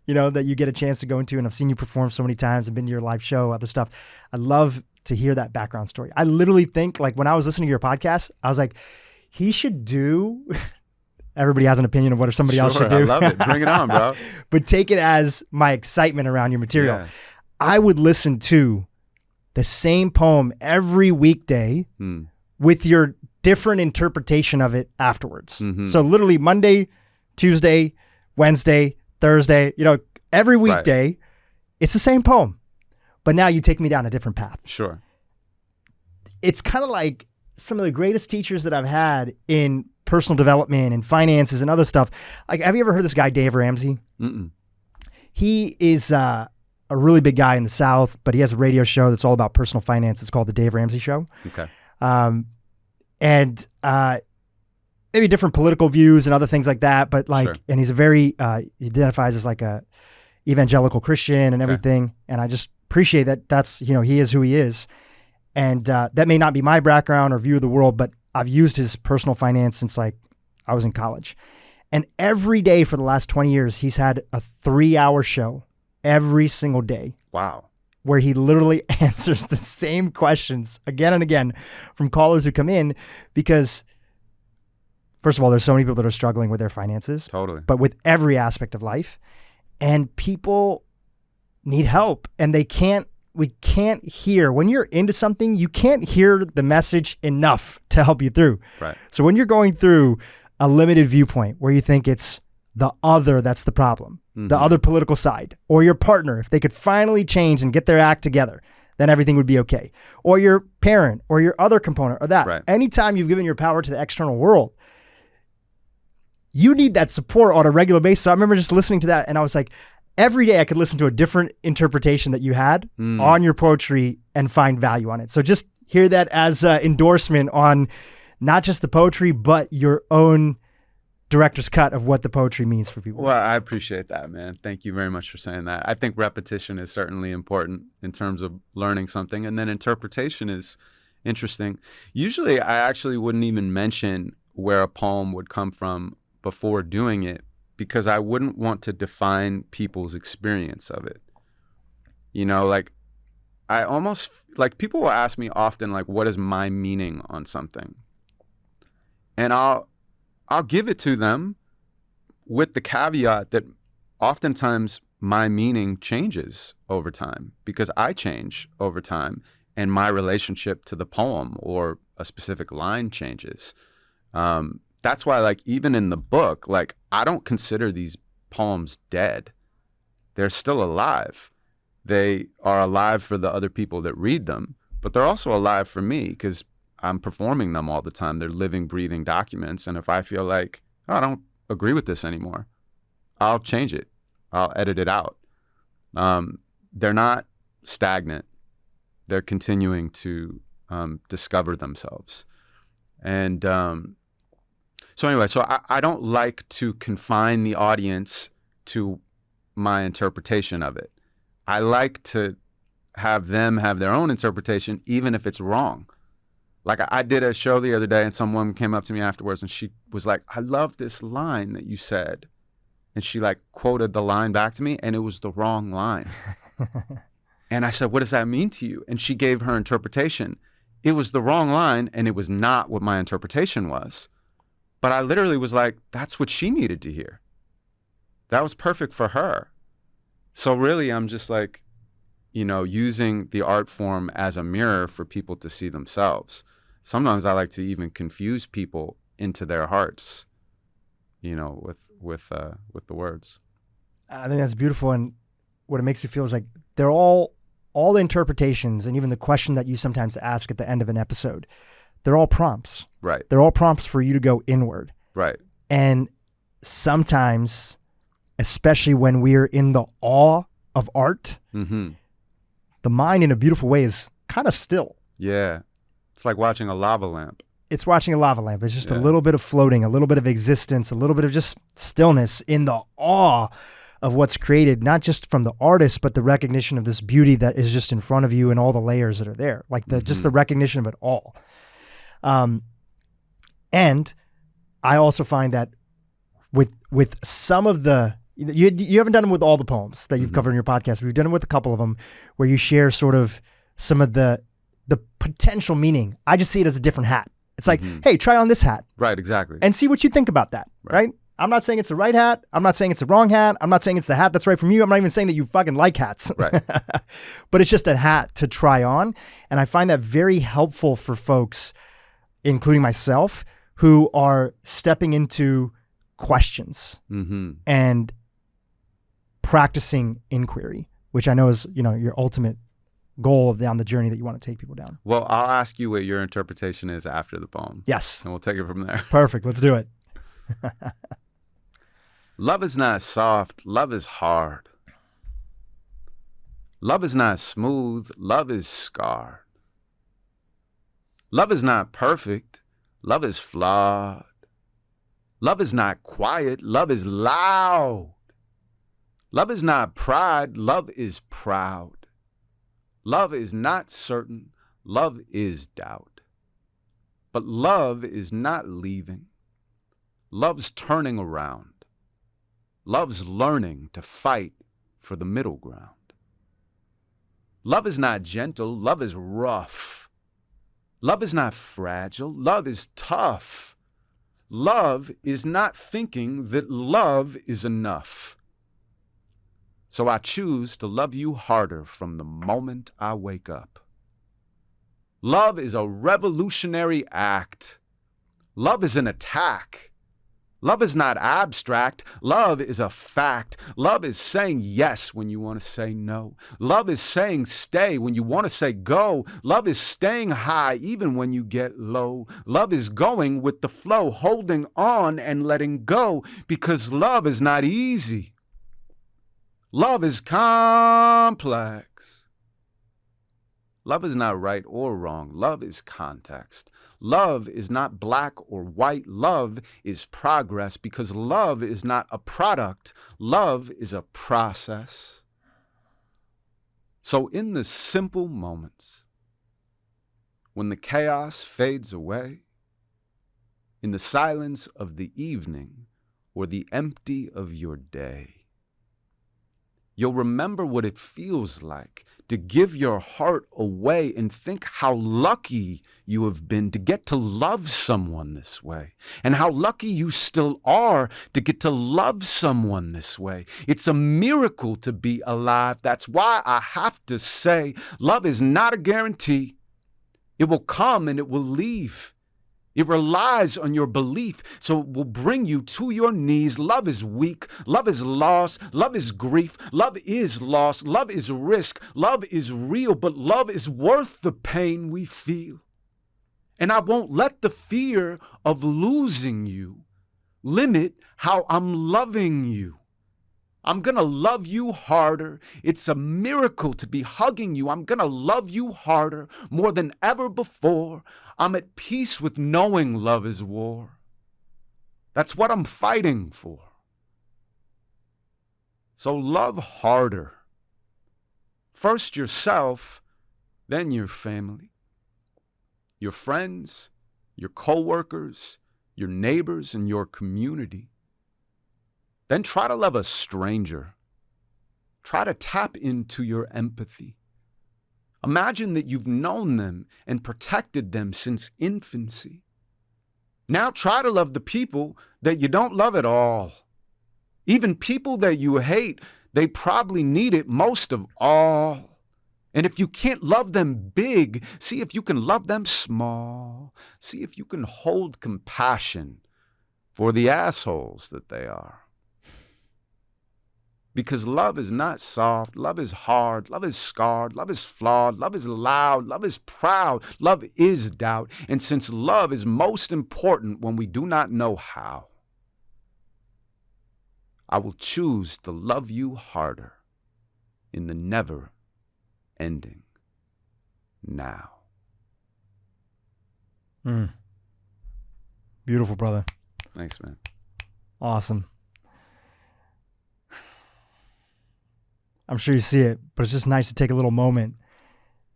Speaker 2: you know, that you get a chance to go into. And I've seen you perform so many times. I've been to your live show, other stuff. I love to hear that background story. I literally think, like, when I was listening to your podcast, I was like, he should do Everybody has an opinion of what somebody else should do.
Speaker 1: I love it. Bring it on, bro.
Speaker 2: But take it as my excitement around your material.
Speaker 1: Yeah.
Speaker 2: I would listen to the same poem every weekday with your different interpretation of it afterwards. So literally Monday, Tuesday, Wednesday, Thursday, every weekday, it's the same poem. But now you take me down a different path.
Speaker 1: Sure.
Speaker 2: It's kind of like some of the greatest teachers that I've had in personal development and finances and other stuff. Like, have you ever heard this guy, Dave Ramsey?
Speaker 1: Mm-mm.
Speaker 2: He is a really big guy in the South, but he has a radio show that's all about personal finance. It's called The Dave Ramsey Show.
Speaker 1: Okay.
Speaker 2: And maybe different political views and other things like that. But like, and he's a very, he identifies as like a evangelical Christian and everything. And I just appreciate that that's, he is who he is. And that may not be my background or view of the world, but I've used his personal finance since like I was in college. And every day for the last 20 years, he's had a 3-hour show every single day.
Speaker 1: Wow.
Speaker 2: Where he literally answers the same questions again and again from callers who come in, because first of all, there's so many people that are struggling with their finances.
Speaker 1: Totally.
Speaker 2: But with every aspect of life, and people need help, and we can't hear, when you're into something, you can't hear the message enough to help you through.
Speaker 1: Right.
Speaker 2: So when you're going through a limited viewpoint where you think it's the other that's the problem, the other political side, or your partner, if they could finally change and get their act together, then everything would be okay. Or your parent, or your other component, or that.
Speaker 1: Right.
Speaker 2: Anytime you've given your power to the external world, you need that support on a regular basis. So I remember just listening to that, and I was like, every day I could listen to a different interpretation that you had on your poetry and find value on it. So just hear that as an endorsement on not just the poetry, but your own director's cut of what the poetry means for people.
Speaker 1: Well, I appreciate that, man. Thank you very much for saying that. I think repetition is certainly important in terms of learning something. And then interpretation is interesting. Usually I actually wouldn't even mention where a poem would come from before doing it, because I wouldn't want to define people's experience of it. Like I almost, like, people will ask me often, like, what is my meaning on something? And I'll give it to them with the caveat that oftentimes my meaning changes over time, because I change over time and my relationship to the poem or a specific line changes. That's why, like, even in the book, like, I don't consider these poems dead. They're still alive. They are alive for the other people that read them, but they're also alive for me because I'm performing them all the time. They're living, breathing documents. And if I feel like, oh, I don't agree with this anymore, I'll change it. I'll edit it out. They're not stagnant. They're continuing to discover themselves. And so anyway, so I don't like to confine the audience to my interpretation of it. I like to have them have their own interpretation, even if it's wrong. Like, I did a show the other day and someone came up to me afterwards and she was like, I love this line that you said. And she like quoted the line back to me and it was the wrong line. And I said, what does that mean to you? And she gave her interpretation. It was the wrong line and it was not what my interpretation was. But I literally was like, that's what she needed to hear. That was perfect for her. So really, I'm just like, using the art form as a mirror for people to see themselves. Sometimes I like to even confuse people into their hearts, with the words.
Speaker 2: I think that's beautiful. And what it makes me feel is like they're all the interpretations and even the question that you sometimes ask at the end of an episode, they're all prompts.
Speaker 1: Right.
Speaker 2: They're all prompts for you to go inward.
Speaker 1: Right.
Speaker 2: And sometimes, especially when we're in the awe of art, the mind in a beautiful way is kind of still.
Speaker 1: Yeah. It's like watching a lava lamp.
Speaker 2: It's watching a lava lamp. It's just a little bit of floating, a little bit of existence, a little bit of just stillness in the awe of what's created, not just from the artist, but the recognition of this beauty that is just in front of you and all the layers that are there, like just the recognition of it all. And I also find that with some of the, you haven't done it with all the poems that you've covered in your podcast, but you've done it with a couple of them where you share sort of some of the potential meaning. I just see it as a different hat. It's like, hey, try on this hat
Speaker 1: Right, exactly.
Speaker 2: and see what you think about that, right? I'm not saying it's the right hat. I'm not saying it's the wrong hat. I'm not saying it's the hat that's right from you. I'm not even saying that you fucking like hats.
Speaker 1: Right.
Speaker 2: But it's just a hat to try on. And I find that very helpful for folks, including myself, who are stepping into questions and practicing inquiry, which I know is, your ultimate goal down the journey that you want to take people down.
Speaker 1: Well, I'll ask you what your interpretation is after the poem.
Speaker 2: Yes.
Speaker 1: And we'll take it from there.
Speaker 2: Perfect. Let's do it.
Speaker 1: Love is not soft, love is hard. Love is not smooth, love is scarred. Love is not perfect, love is flawed. Love is not quiet, love is loud. Love is not pride, love is proud. Love is not certain, love is doubt. But love is not leaving. Love's turning around. Love's learning to fight for the middle ground. Love is not gentle, love is rough. Love is not fragile, love is tough. Love is not thinking that love is enough. So I choose to love you harder from the moment I wake up. Love is a revolutionary act. Love is an attack. Love is not abstract. Love is a fact. Love is saying yes when you want to say no. Love is saying stay when you want to say go. Love is staying high even when you get low. Love is going with the flow, holding on and letting go, because love is not easy. Love is complex. Love is not right or wrong. Love is context. Love is not black or white. Love is progress, because love is not a product. Love is a process. So in the simple moments, when the chaos fades away, in the silence of the evening or the empty of your day, you'll remember what it feels like to give your heart away and think how lucky you have been to get to love someone this way, and how lucky you still are to get to love someone this way. It's a miracle to be alive. That's why I have to say, love is not a guarantee. It will come and it will leave. It relies on your belief, so it will bring you to your knees. Love is weak. Love is loss. Love is grief. Love is loss. Love is risk. Love is real, but love is worth the pain we feel. And I won't let the fear of losing you limit how I'm loving you. I'm going to love you harder. It's a miracle to be hugging you. I'm going to love you harder, more than ever before. I'm at peace with knowing love is war. That's what I'm fighting for. So love harder. First yourself, then your family, your friends, your coworkers, your neighbors, and your community. Then try to love a stranger. Try to tap into your empathy. Imagine that you've known them and protected them since infancy. Now try to love the people that you don't love at all. Even people that you hate, they probably need it most of all. And if you can't love them big, see if you can love them small. See if you can hold compassion for the assholes that they are. Because love is not soft, love is hard, love is scarred, love is flawed, love is loud, love is proud, love is doubt. And since love is most important when we do not know how, I will choose to love you harder in the never ending now.
Speaker 2: Beautiful, brother.
Speaker 1: Thanks, man.
Speaker 2: Awesome. I'm sure you see it, but it's just nice to take a little moment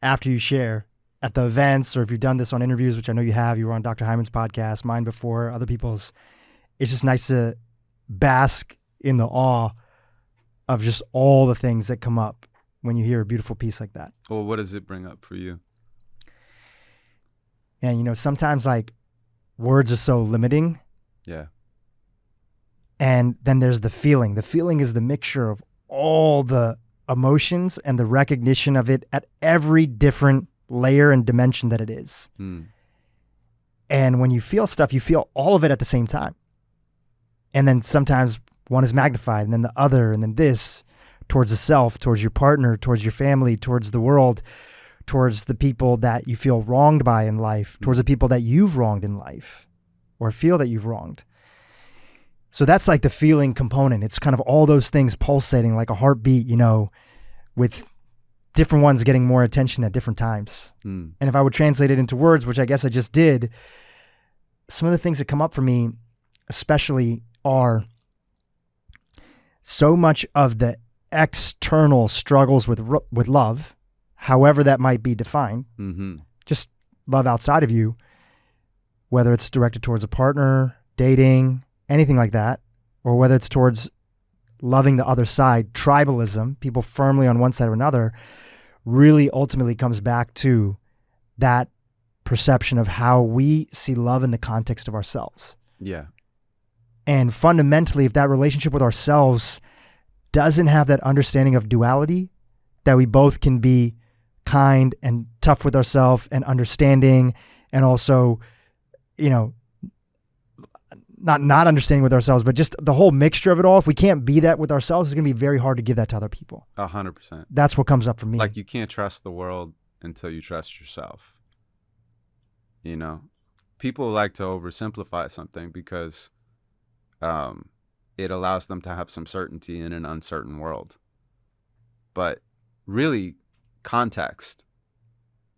Speaker 2: after you share at the events, or if you've done this on interviews, which I know you have. You were on Dr. Hyman's podcast, mine before, other people's. It's just nice to bask in the awe of just all the things that come up when you hear a beautiful piece like that.
Speaker 1: Well, what does it bring up for you?
Speaker 2: And, sometimes like words are so limiting.
Speaker 1: Yeah.
Speaker 2: And then there's the feeling. The feeling is the mixture of all the emotions and the recognition of it at every different layer and dimension that it is.
Speaker 1: Mm.
Speaker 2: And when you feel stuff, you feel all of it at the same time. And then sometimes one is magnified, and then the other, and then this, towards the self, towards your partner, towards your family, towards the world, towards the people that you feel wronged by in life, towards the people that you've wronged in life or feel that you've wronged. So that's like the feeling component. It's kind of all those things pulsating like a heartbeat, you know, with different ones getting more attention at different times.
Speaker 1: Mm.
Speaker 2: And if I would translate it into words, which I guess I just did, some of the things that come up for me especially are so much of the external struggles with love, however that might be defined,
Speaker 1: Mm-hmm.
Speaker 2: just love outside of you, whether it's directed towards a partner, dating, anything like that, or whether it's towards loving the other side, tribalism, people firmly on one side or another, really ultimately comes back to that perception of how we see love in the context of ourselves.
Speaker 1: Yeah.
Speaker 2: And fundamentally, if that relationship with ourselves doesn't have that understanding of duality, that we both can be kind and tough with ourselves and understanding, and also, you know, not understanding with ourselves, but just the whole mixture of it all. If we can't be that with ourselves, it's going to be very hard to give that to other people.
Speaker 1: 100%.
Speaker 2: That's what comes up for me.
Speaker 1: Like, you can't trust the world until you trust yourself. You know, people like to oversimplify something because it allows them to have some certainty in an uncertain world. But really, context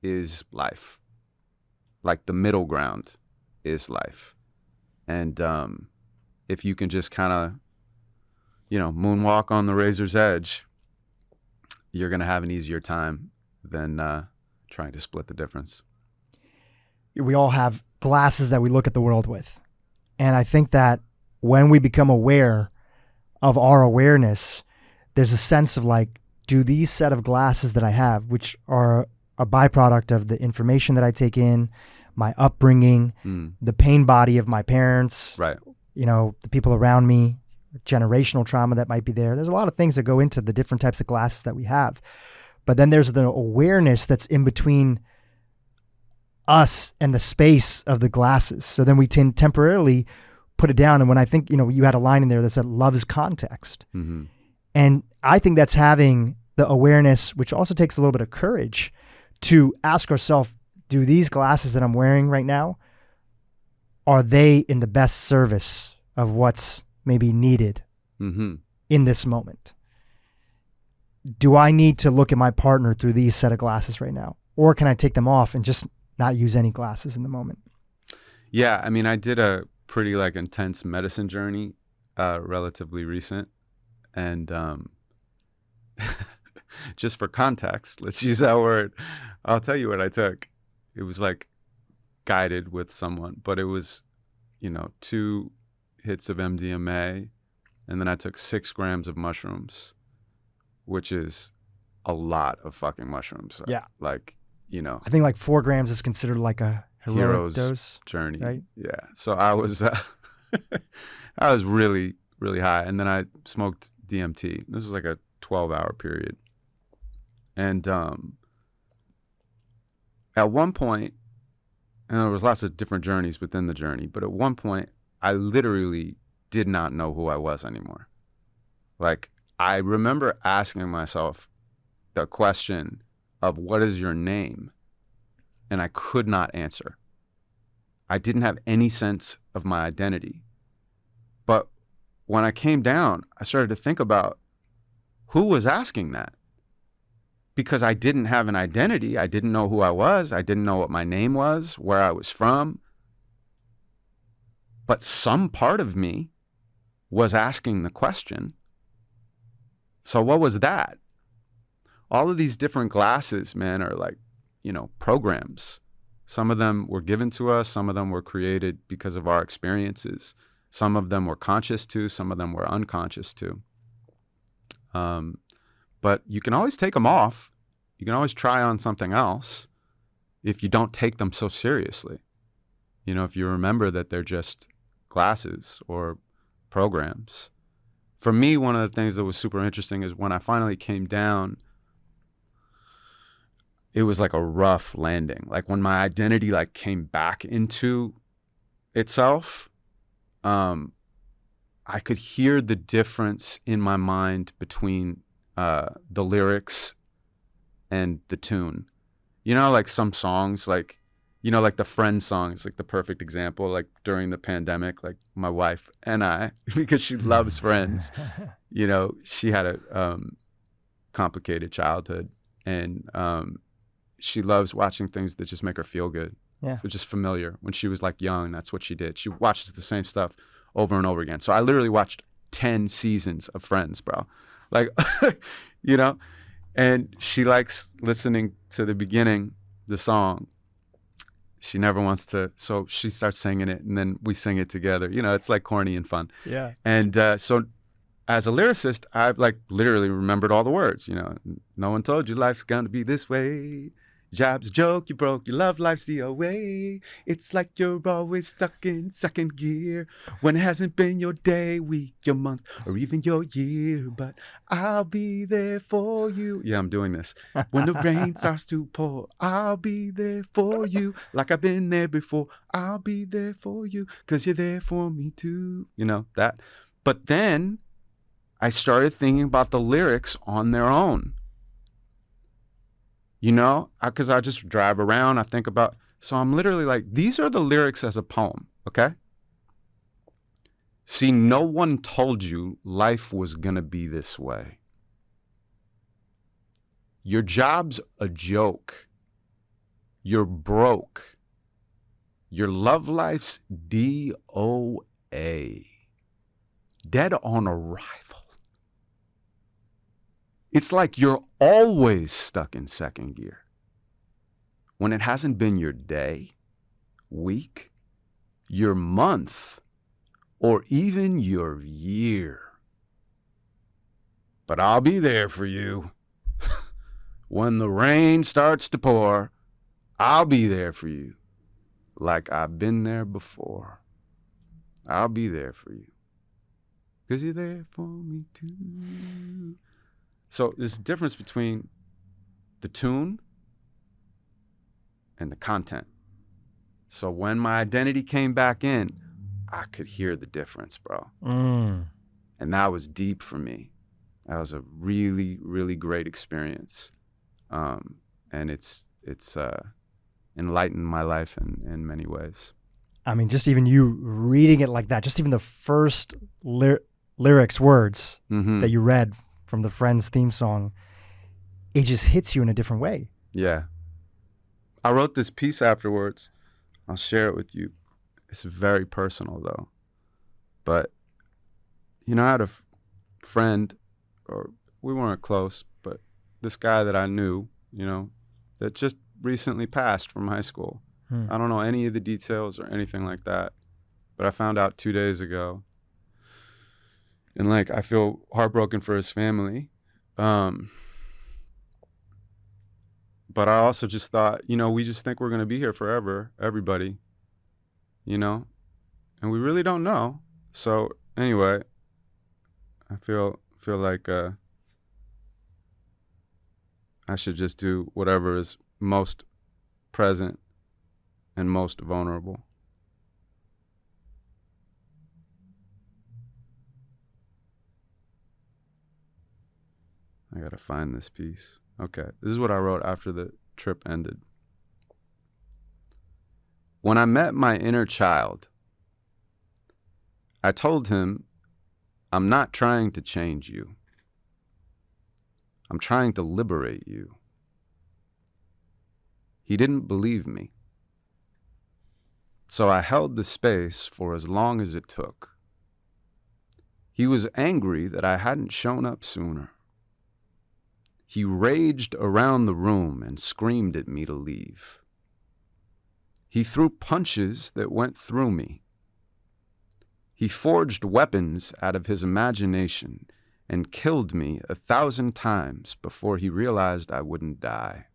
Speaker 1: is life. Like, the middle ground is life. And if you can just kind of, you know, moonwalk on the razor's edge, you're going to have an easier time than trying to split the difference.
Speaker 2: We all have glasses that we look at the world with. And I think that when we become aware of our awareness, there's a sense of like, do these set of glasses that I have, which are a byproduct of the information that I take in, my upbringing, the pain body of my parents,
Speaker 1: Right.
Speaker 2: you know, the people around me, generational trauma that might be there. There's a lot of things that go into the different types of glasses that we have. But then there's the awareness that's in between us and the space of the glasses. So then we tend temporarily put it down. And when I think, you know, you had a line in there that said love is context.
Speaker 1: Mm-hmm.
Speaker 2: And I think that's having the awareness, which also takes a little bit of courage to ask ourselves, do these glasses that I'm wearing right now, are they in the best service of what's maybe needed
Speaker 1: Mm-hmm.
Speaker 2: in this moment? Do I need to look at my partner through these set of glasses right now? Or can I take them off and just not use any glasses in the moment?
Speaker 1: Yeah, I mean, I did a pretty like intense medicine journey, relatively recent, and just for context, let's use that word. I'll tell you what I took. It was like guided with someone, but it was, you know, 2 hits of MDMA, and then I took 6 grams of mushrooms, which is a lot of fucking mushrooms.
Speaker 2: Yeah.
Speaker 1: Like, you know,
Speaker 2: I think like 4 grams is considered like a heroic
Speaker 1: Hero's
Speaker 2: dose.
Speaker 1: journey.
Speaker 2: right?
Speaker 1: Yeah. So I was, I was really, really high. And then I smoked DMT. This was like a 12-hour period. And at one point, and there was lots of different journeys within the journey, but at one point, I literally did not know who I was anymore. Like, I remember asking myself the question of, what is your name? And I could not answer. I didn't have any sense of my identity. But when I came down, I started to think about who was asking that. Because I didn't have an identity. I didn't know who I was. I didn't know what my name was, where I was from. But some part of me was asking the question. So what was that? All of these different glasses, man, are like, you know, programs. Some of them were given to us. Some of them were created because of our experiences. Some of them were conscious to. Some of them were unconscious to. But you can always take them off. You can always try on something else if you don't take them so seriously. You know, if you remember that they're just classes or programs. For me, one of the things that was super interesting is when I finally came down, it was like a rough landing. Like when my identity like came back into itself, I could hear the difference in my mind between the lyrics and the tune. You know, like some songs, like, you know, like the Friends songs, like the perfect example, like during the pandemic, like my wife and I, because she loves Friends, you know, she had a complicated childhood, and she loves watching things that just make her feel good.
Speaker 2: Yeah.
Speaker 1: It's just familiar. When she was like young, that's what she did. She watches the same stuff over and over again. So I literally watched 10 seasons of Friends, bro. Like, you know, and she likes listening to the beginning, the song. She never wants to, so she starts singing it, and then we sing it together. You know, it's like corny and fun.
Speaker 2: Yeah.
Speaker 1: And so as a lyricist, I've like literally remembered all the words, you know. No one told you life's gonna be this way. Job's a joke, you broke, your love life's the away. It's like you're always stuck in second gear when it hasn't been your day, week, your month, or even your year. But I'll be there for you. Yeah, I'm doing this. When the rain starts to pour, I'll be there for you. Like I've been there before, I'll be there for you, 'cause you're there for me too. You know, that. But then I started thinking about the lyrics on their own. You know, because I just drive around, I think about, so I'm literally like, these are the lyrics as a poem, okay? See, no one told you life was gonna be this way. Your job's a joke. You're broke. Your love life's DOA. Dead on arrival. It's like you're always stuck in second gear when it hasn't been your day, week, your month, or even your year. But I'll be there for you. When the rain starts to pour, I'll be there for you. Like I've been there before. I'll be there for you. 'Cause you're there for me too. So there's a difference between the tune and the content. So when my identity came back in, I could hear the difference, bro. And that was deep for me. That was a really, really great experience. And it's enlightened my life in many ways.
Speaker 2: I mean, just even you reading it like that, just even the first lyrics, words that you read from the Friends theme song, it just hits you in a different way.
Speaker 1: Yeah. I wrote this piece afterwards. I'll share it with you. It's very personal though. But, you know, I had a friend, or we weren't close, but this guy that I knew, you know, that just recently passed from high school. I don't know any of the details or anything like that, but I found out 2 days ago. And like, I feel heartbroken for his family. But I also just thought, you know, we just think we're going to be here forever, everybody, you know, and we really don't know. So anyway, I feel like I should just do whatever is most present and most vulnerable. I gotta find this piece. Okay, this is what I wrote after the trip ended. When I met my inner child, I told him, I'm not trying to change you. I'm trying to liberate you. He didn't believe me. So I held the space for as long as it took. He was angry that I hadn't shown up sooner. He raged around the room and screamed at me to leave. He threw punches that went through me. He forged weapons out of his imagination and killed me 1,000 times before he realized I wouldn't die.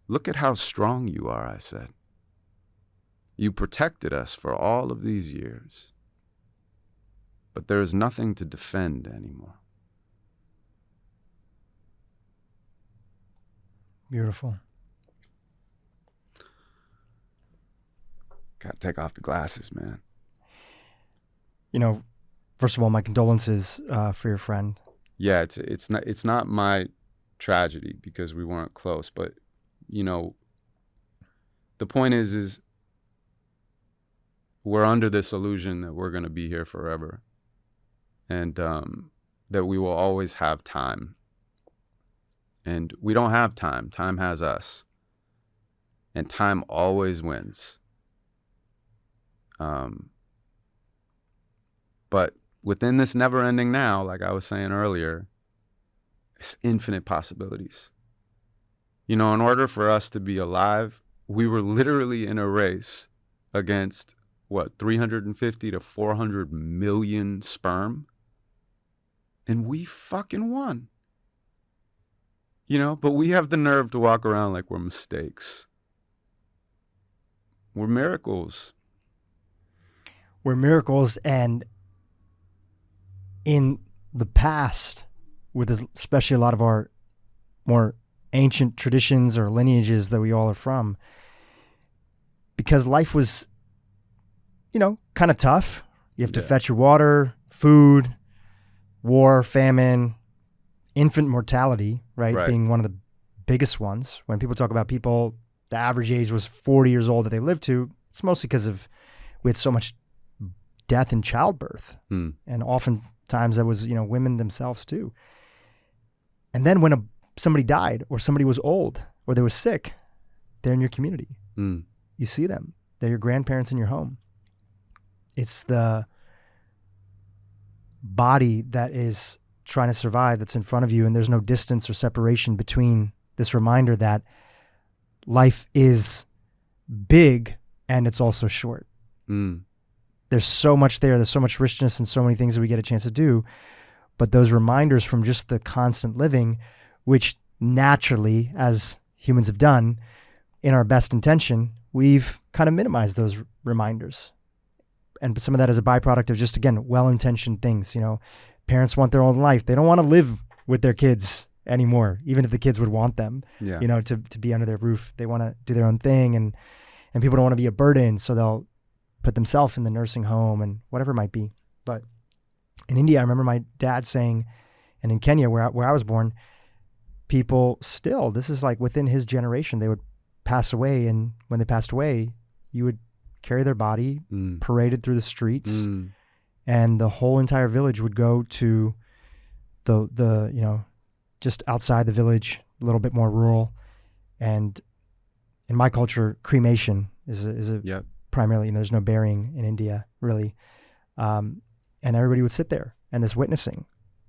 Speaker 1: Look at how strong you are, I said. You protected us for all of these years. But there is nothing to defend anymore.
Speaker 2: Beautiful.
Speaker 1: Gotta take off the glasses, man.
Speaker 2: You know, first of all, my condolences for your friend.
Speaker 1: Yeah, it's not my tragedy because we weren't close, but you know, the point is we're under this illusion that we're gonna be here forever, and that we will always have time. And we don't have time. Time has us, and time always wins. But within this never-ending now, like I was saying earlier, it's infinite possibilities. You know, in order for us to be alive, we were literally in a race against, 350 to 400 million sperm? And we fucking won. You know, but we have the nerve to walk around like we're mistakes. We're miracles.
Speaker 2: We're miracles, and in the past, with especially a lot of our more ancient traditions or lineages that we all are from, because life was, you know, kind of tough. You have to fetch your water, food, war, famine, infant mortality, right? Being one of the biggest ones. When people talk about people, the average age was 40 years old that they lived to, it's mostly because of we had so much death in childbirth. And oftentimes that was, you know, women themselves too. And then when somebody died or somebody was old or they were sick, they're in your community. You see them. They're your grandparents in your home. It's the body that is trying to survive that's in front of you, and there's no distance or separation between this reminder that life is big and it's also short. There's so much there. There's so much richness and so many things that we get a chance to do. But those reminders from just the constant living, which naturally, as humans have done, in our best intention, we've kind of minimized those reminders. And some of that is a byproduct of just, again, well-intentioned things. You know, parents want their own life. They don't want to live with their kids anymore, even if the kids would want them, you know, to be under their roof. They want to do their own thing, and people don't want to be a burden, so they'll put themselves in the nursing home and whatever it might be. But in India, I remember my dad saying, and in Kenya, where I was born, people still, this is like within his generation, they would pass away, and when they passed away, you would carry their body, paraded through the streets, and the whole entire village would go to the you know, just outside the village, a little bit more rural. And in my culture, cremation is a primarily, you know, there's no burying in India really. And everybody would sit there and this witnessing,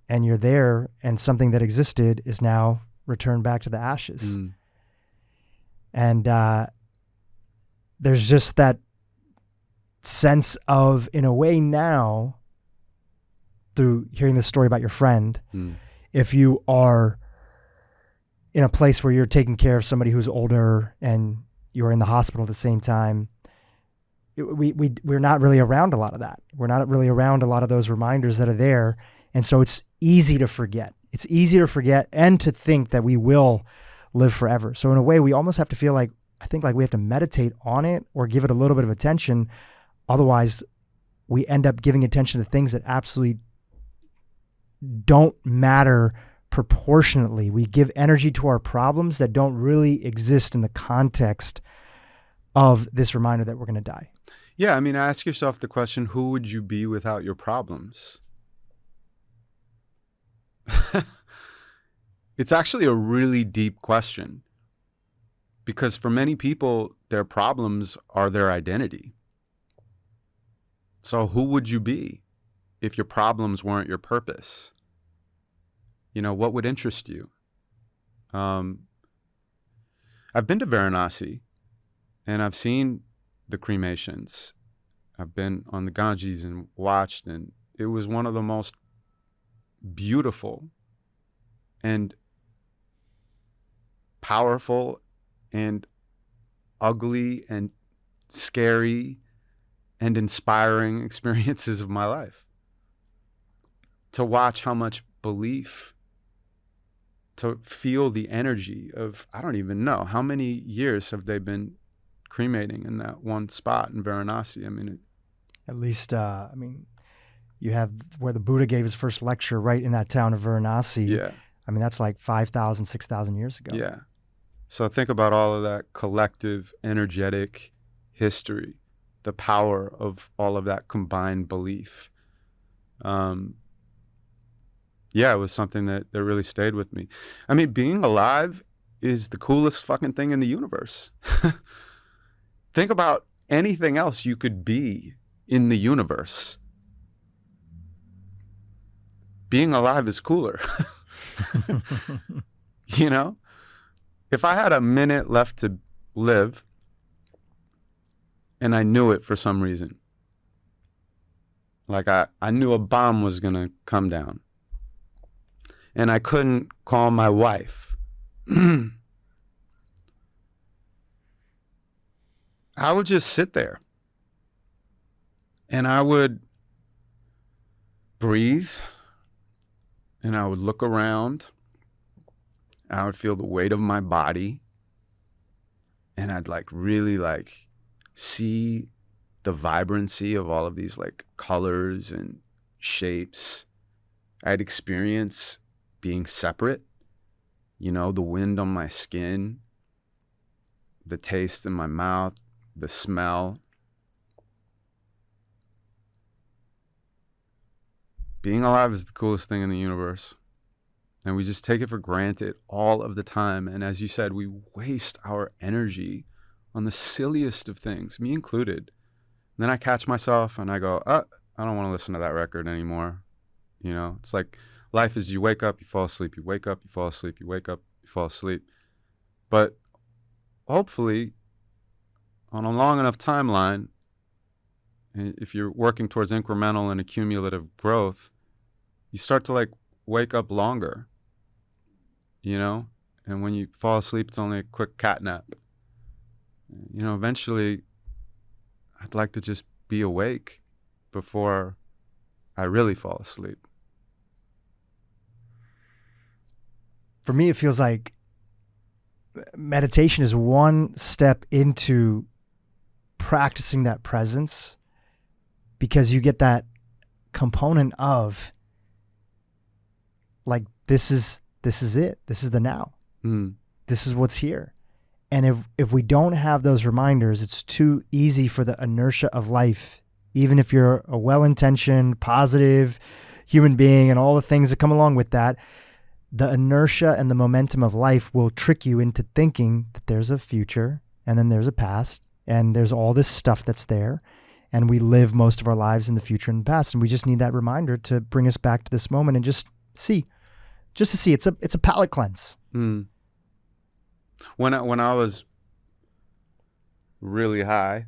Speaker 2: and you're there, and something that existed is now returned back to the ashes. And there's just that sense of, in a way now, through hearing this story about your friend, if you are in a place where you're taking care of somebody who's older and you're in the hospital at the same time, we're not really around a lot of that. We're not really around a lot of those reminders that are there. And so it's easy to forget. It's easy to forget and to think that we will live forever. So in a way, we almost have to feel like, I think like we have to meditate on it or give it a little bit of attention. Otherwise, we end up giving attention to things that absolutely don't matter proportionately. We give energy to our problems that don't really exist in the context of this reminder that we're going to die.
Speaker 1: Yeah, I mean, ask yourself the question, who would you be without your problems? It's actually a really deep question, because for many people, their problems are their identity. So who would you be if your problems weren't your purpose? You know, what would interest you? I've been to Varanasi, and I've seen the cremations. I've been on the Ganges and watched, and it was one of the most beautiful and powerful and ugly and scary and inspiring experiences of my life. To watch how much belief, to feel the energy of, I don't even know, how many years have they been cremating in that one spot in Varanasi? I mean,
Speaker 2: At least, you have where the Buddha gave his first lecture right in that town of Varanasi.
Speaker 1: yeah.
Speaker 2: I mean, that's like 5,000, 6,000 years ago.
Speaker 1: Yeah. So think about all of that collective, energetic history, the power of all of that combined belief. Yeah, it was something that really stayed with me. I mean, being alive is the coolest fucking thing in the universe. Think about anything else you could be in the universe. Being alive is cooler. You know? If I had a minute left to live and I knew it for some reason, like I knew a bomb was going to come down and I couldn't call my wife, I would just sit there and I would breathe and I would look around. I would feel the weight of my body and I'd really see the vibrancy of all of these colors and shapes. I'd experience being separate, the wind on my skin, the taste in my mouth, the smell. Being alive is the coolest thing in the universe. And we just take it for granted all of the time. And as you said, we waste our energy on the silliest of things, me included. And then I catch myself and I go, I don't want to listen to that record anymore. It's like life is you wake up, you fall asleep, you wake up, you fall asleep, you wake up, you fall asleep. But hopefully on a long enough timeline, if you're working towards incremental and accumulative growth, you start to wake up longer. And when you fall asleep, it's only a quick cat nap. Eventually, I'd like to just be awake before I really fall asleep.
Speaker 2: For me, it feels like meditation is one step into practicing that presence, because you get that component of this is it. This is the now. This is what's here. And if we don't have those reminders, it's too easy for the inertia of life, even if you're a well-intentioned, positive human being and all the things that come along with that, the inertia and the momentum of life will trick you into thinking that there's a future and then there's a past and there's all this stuff that's there. And we live most of our lives in the future and the past. And we just need that reminder to bring us back to this moment and just see. Just to see. It's a palate cleanse.
Speaker 1: When I was really high,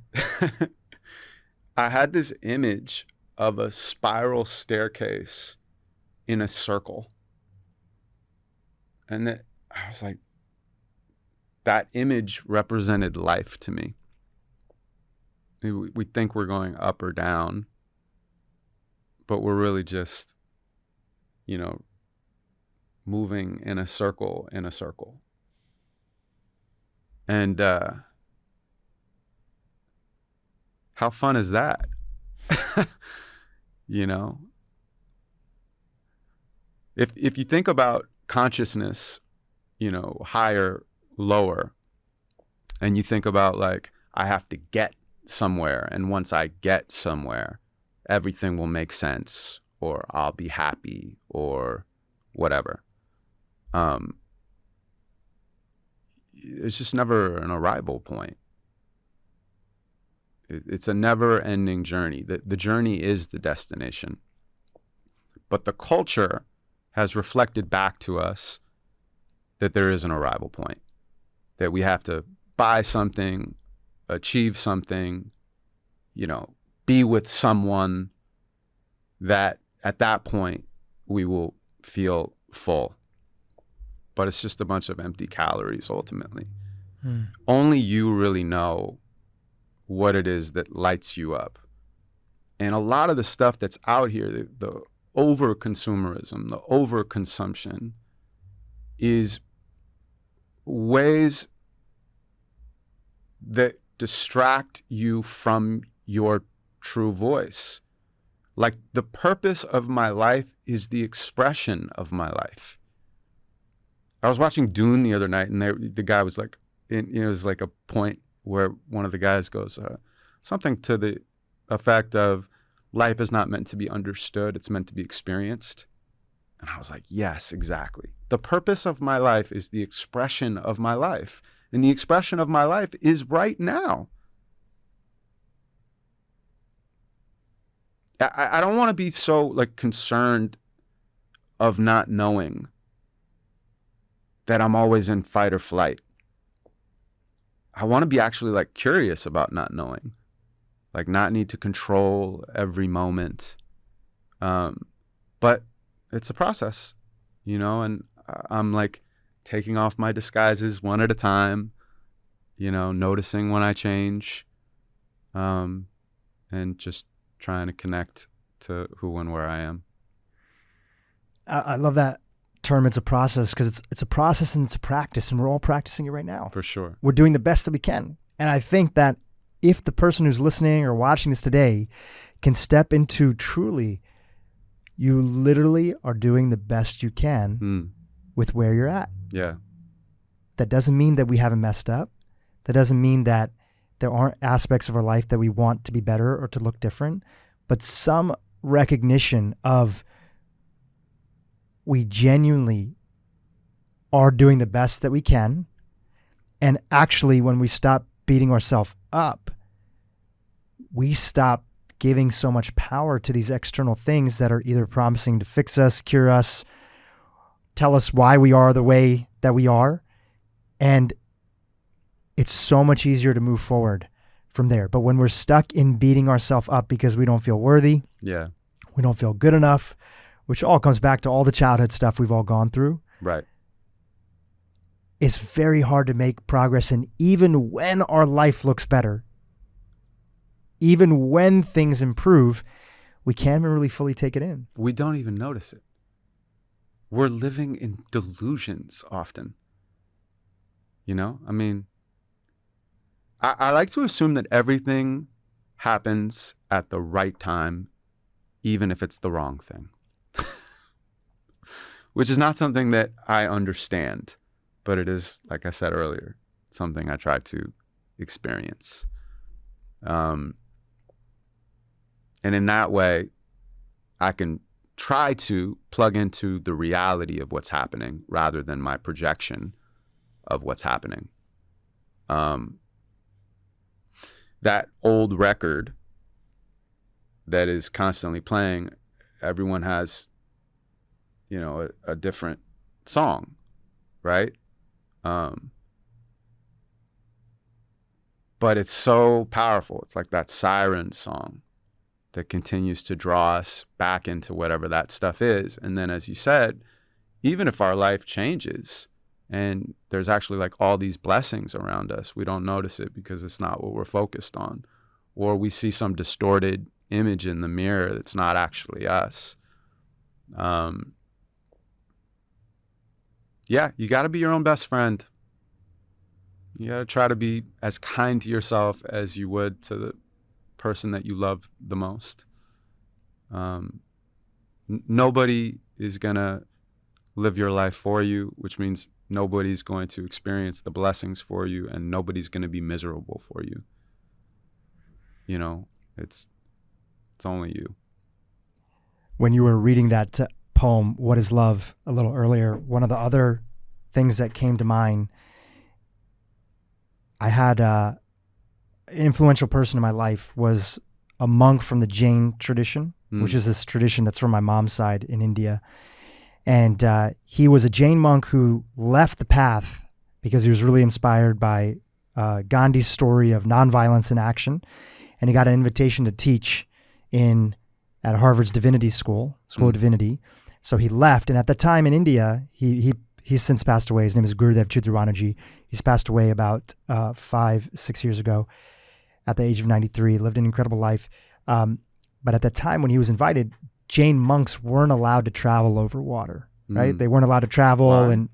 Speaker 1: I had this image of a spiral staircase in a circle. And I was like, that image represented life to me. We think we're going up or down, but we're really just, moving in a circle in a circle. And how fun is that? If you think about consciousness, higher, lower, and you think about I have to get somewhere, and once I get somewhere, everything will make sense, or I'll be happy, or whatever. It's just never an arrival point. It's a never-ending journey. The journey is the destination. But the culture has reflected back to us that there is an arrival point, that we have to buy something, achieve something, be with someone, that at that point we will feel full. But it's just a bunch of empty calories ultimately. Only you really know what it is that lights you up. And a lot of the stuff that's out here, the over-consumerism, the over-consumption, is ways that distract you from your true voice. Like, the purpose of my life is the expression of my life. I was watching Dune the other night, and the guy was like, it was like a point where one of the guys goes, something to the effect of, life is not meant to be understood, it's meant to be experienced. And I was like, yes, exactly. The purpose of my life is the expression of my life. And the expression of my life is right now. I don't want to be so like concerned of not knowing that I'm always in fight or flight. I want to be actually like curious about not knowing, like not need to control every moment. But it's a process, and I'm like taking off my disguises one at a time, noticing when I change, and just trying to connect to who and where I am.
Speaker 2: I love that term. It's a process, because it's a process and it's a practice, and we're all practicing it right now.
Speaker 1: For sure.
Speaker 2: We're doing the best that we can. And I think that if the person who's listening or watching this today can step into truly, you literally are doing the best you can with where you're at.
Speaker 1: Yeah.
Speaker 2: That doesn't mean that we haven't messed up. That doesn't mean that there aren't aspects of our life that we want to be better or to look different, but some recognition of we genuinely are doing the best that we can. And actually, when we stop beating ourselves up, we stop giving so much power to these external things that are either promising to fix us, cure us, tell us why we are the way that we are. And it's so much easier to move forward from there. But when we're stuck in beating ourselves up because we don't feel worthy,
Speaker 1: Yeah.
Speaker 2: we don't feel good enough, which all comes back to all the childhood stuff we've all gone through,
Speaker 1: Right.
Speaker 2: it's very hard to make progress. And even when our life looks better, even when things improve, we can't really fully take it in.
Speaker 1: We don't even notice it. We're living in delusions often. I mean, I like to assume that everything happens at the right time, even if it's the wrong thing. Which is not something that I understand, but it is, like I said earlier, something I try to experience. And in that way, I can try to plug into the reality of what's happening rather than my projection of what's happening. That old record that is constantly playing, everyone has, a different song, right? But it's so powerful. It's like that siren song that continues to draw us back into whatever that stuff is. And then, as you said, even if our life changes and there's actually like all these blessings around us, we don't notice it because it's not what we're focused on. Or we see some distorted image in the mirror that's not actually us. Yeah, you got to be your own best friend. You got to try to be as kind to yourself as you would to the person that you love the most. Nobody is going to live your life for you, which means nobody's going to experience the blessings for you, and nobody's going to be miserable for you. It's only you.
Speaker 2: When you were reading that poem, What is Love, a little earlier, one of the other things that came to mind, I had an influential person in my life was a monk from the Jain tradition, which is this tradition that's from my mom's side in India. And he was a Jain monk who left the path because he was really inspired by Gandhi's story of nonviolence in action. And he got an invitation to teach at Harvard's Divinity School of Divinity. So he left. And at the time in India, he's since passed away. His name is Gurudev Chitrabhanuji. He's passed away about 5-6 years ago. at the age of 93, lived an incredible life. But at that time when he was invited, Jain monks weren't allowed to travel over water, right? They weren't allowed to travel.
Speaker 1: Wow.
Speaker 2: And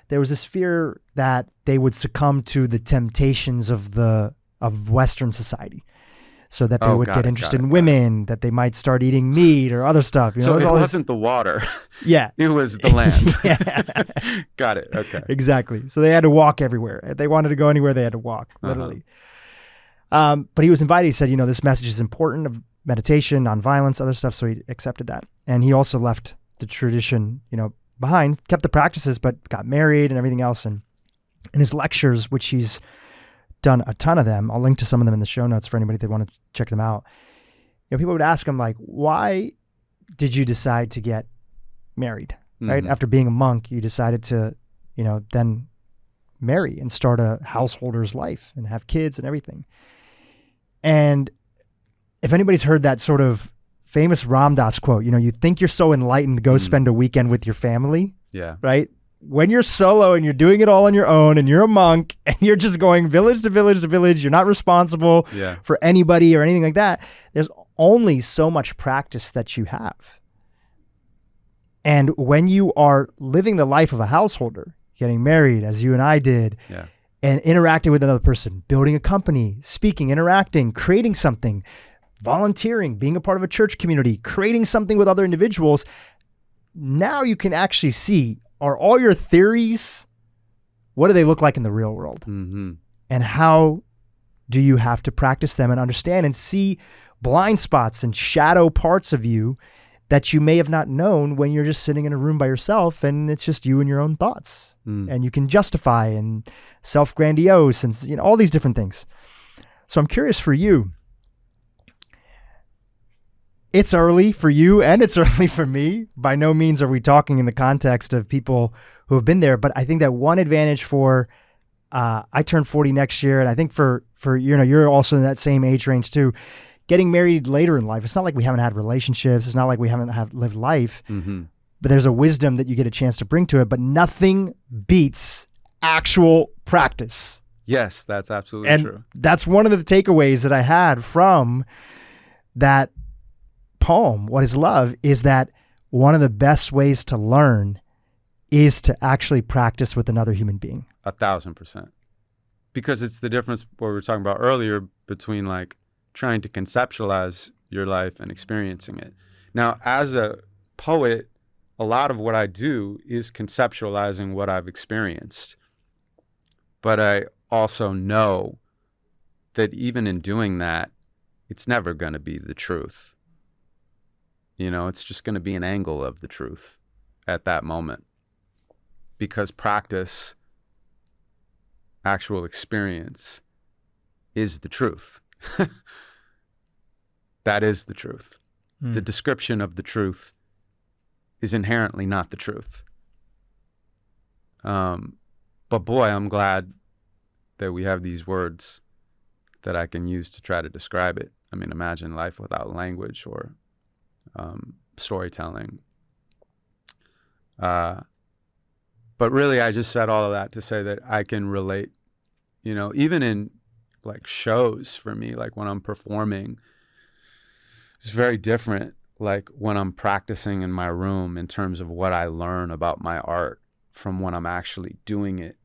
Speaker 2: there was this fear that they would succumb to the temptations of Western society. So that they would get interested in women, that they might start eating meat or other stuff.
Speaker 1: So it wasn't the water.
Speaker 2: Yeah.
Speaker 1: It was the land.
Speaker 2: Yeah.
Speaker 1: Got it. Okay.
Speaker 2: Exactly. So they had to walk everywhere. If they wanted to go anywhere, they had to walk, literally. But he was invited. He said, this message is important of meditation, nonviolence, other stuff. So he accepted that. And he also left the tradition, behind, kept the practices, but got married and everything else. And in his lectures, which he's done a ton of them, I'll link to some of them in the show notes for anybody that want to check them out. People would ask him like, why did you decide to get married, right? After being a monk, you decided to, then marry and start a householder's life and have kids and everything. And if anybody's heard that sort of famous Ram Dass quote, you think you're so enlightened, go spend a weekend with your family.
Speaker 1: Yeah.
Speaker 2: Right? When you're solo and you're doing it all on your own and you're a monk and you're just going village to village to village, you're not responsible for anybody or anything like that. There's only so much practice that you have. And when you are living the life of a householder, getting married as you and I did, and interacting with another person, building a company, speaking, interacting, creating something, volunteering, being a part of a church community, creating something with other individuals, now you can actually see, are all your theories, what do they look like in the real world? And how do you have to practice them and understand and see blind spots and shadow parts of you that you may have not known when you're just sitting in a room by yourself and it's just you and your own thoughts. And you can justify and self-grandiose and all these different things. So I'm curious for you. It's early for you and it's early for me. By no means are we talking in the context of people who have been there, but I think that one advantage for, I turn 40 next year, and I think for you're also in that same age range too, getting married later in life. It's not like we haven't had relationships. It's not like we haven't lived life, but there's a wisdom that you get a chance to bring to it, but nothing beats actual practice.
Speaker 1: Yes, that's absolutely true.
Speaker 2: That's one of the takeaways that I had from that poem, What is Love, is that one of the best ways to learn is to actually practice with another human being.
Speaker 1: 1,000%. Because it's the difference what we were talking about earlier between like trying to conceptualize your life and experiencing it. Now, as a poet, a lot of what I do is conceptualizing what I've experienced. But I also know that even in doing that, it's never going to be the truth. It's just going to be an angle of the truth at that moment. Because practice, actual experience, is the truth. That is the truth. The description of the truth is inherently not the truth. But boy, I'm glad that we have these words that I can use to try to describe it. I mean, imagine life without language or storytelling. But really, I just said all of that to say that I can relate, even in like shows for me, like when I'm performing, it's very different. Like when I'm practicing in my room in terms of what I learn about my art from when I'm actually doing it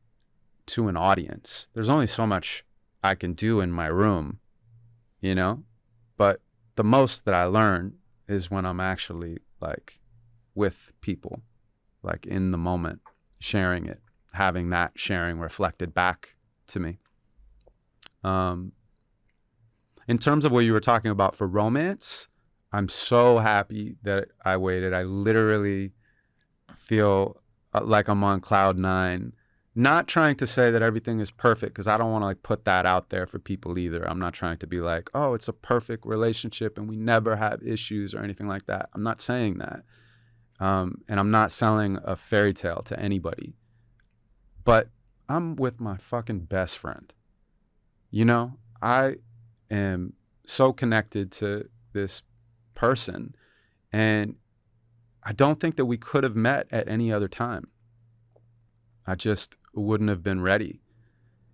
Speaker 1: to an audience. There's only so much I can do in my room, but the most that I learn is when I'm actually like with people, like in the moment, sharing it, having that sharing reflected back to me. In terms of what you were talking about for romance, I'm so happy that I waited. I literally feel like I'm on cloud 9, not trying to say that everything is perfect, because I don't want to like put that out there for people either. I'm not trying to be like, oh, it's a perfect relationship and we never have issues or anything like that. I'm not saying that. And I'm not selling a fairy tale to anybody. But I'm with my fucking best friend. I am so connected to this person, and I don't think that we could have met at any other time. I just wouldn't have been ready.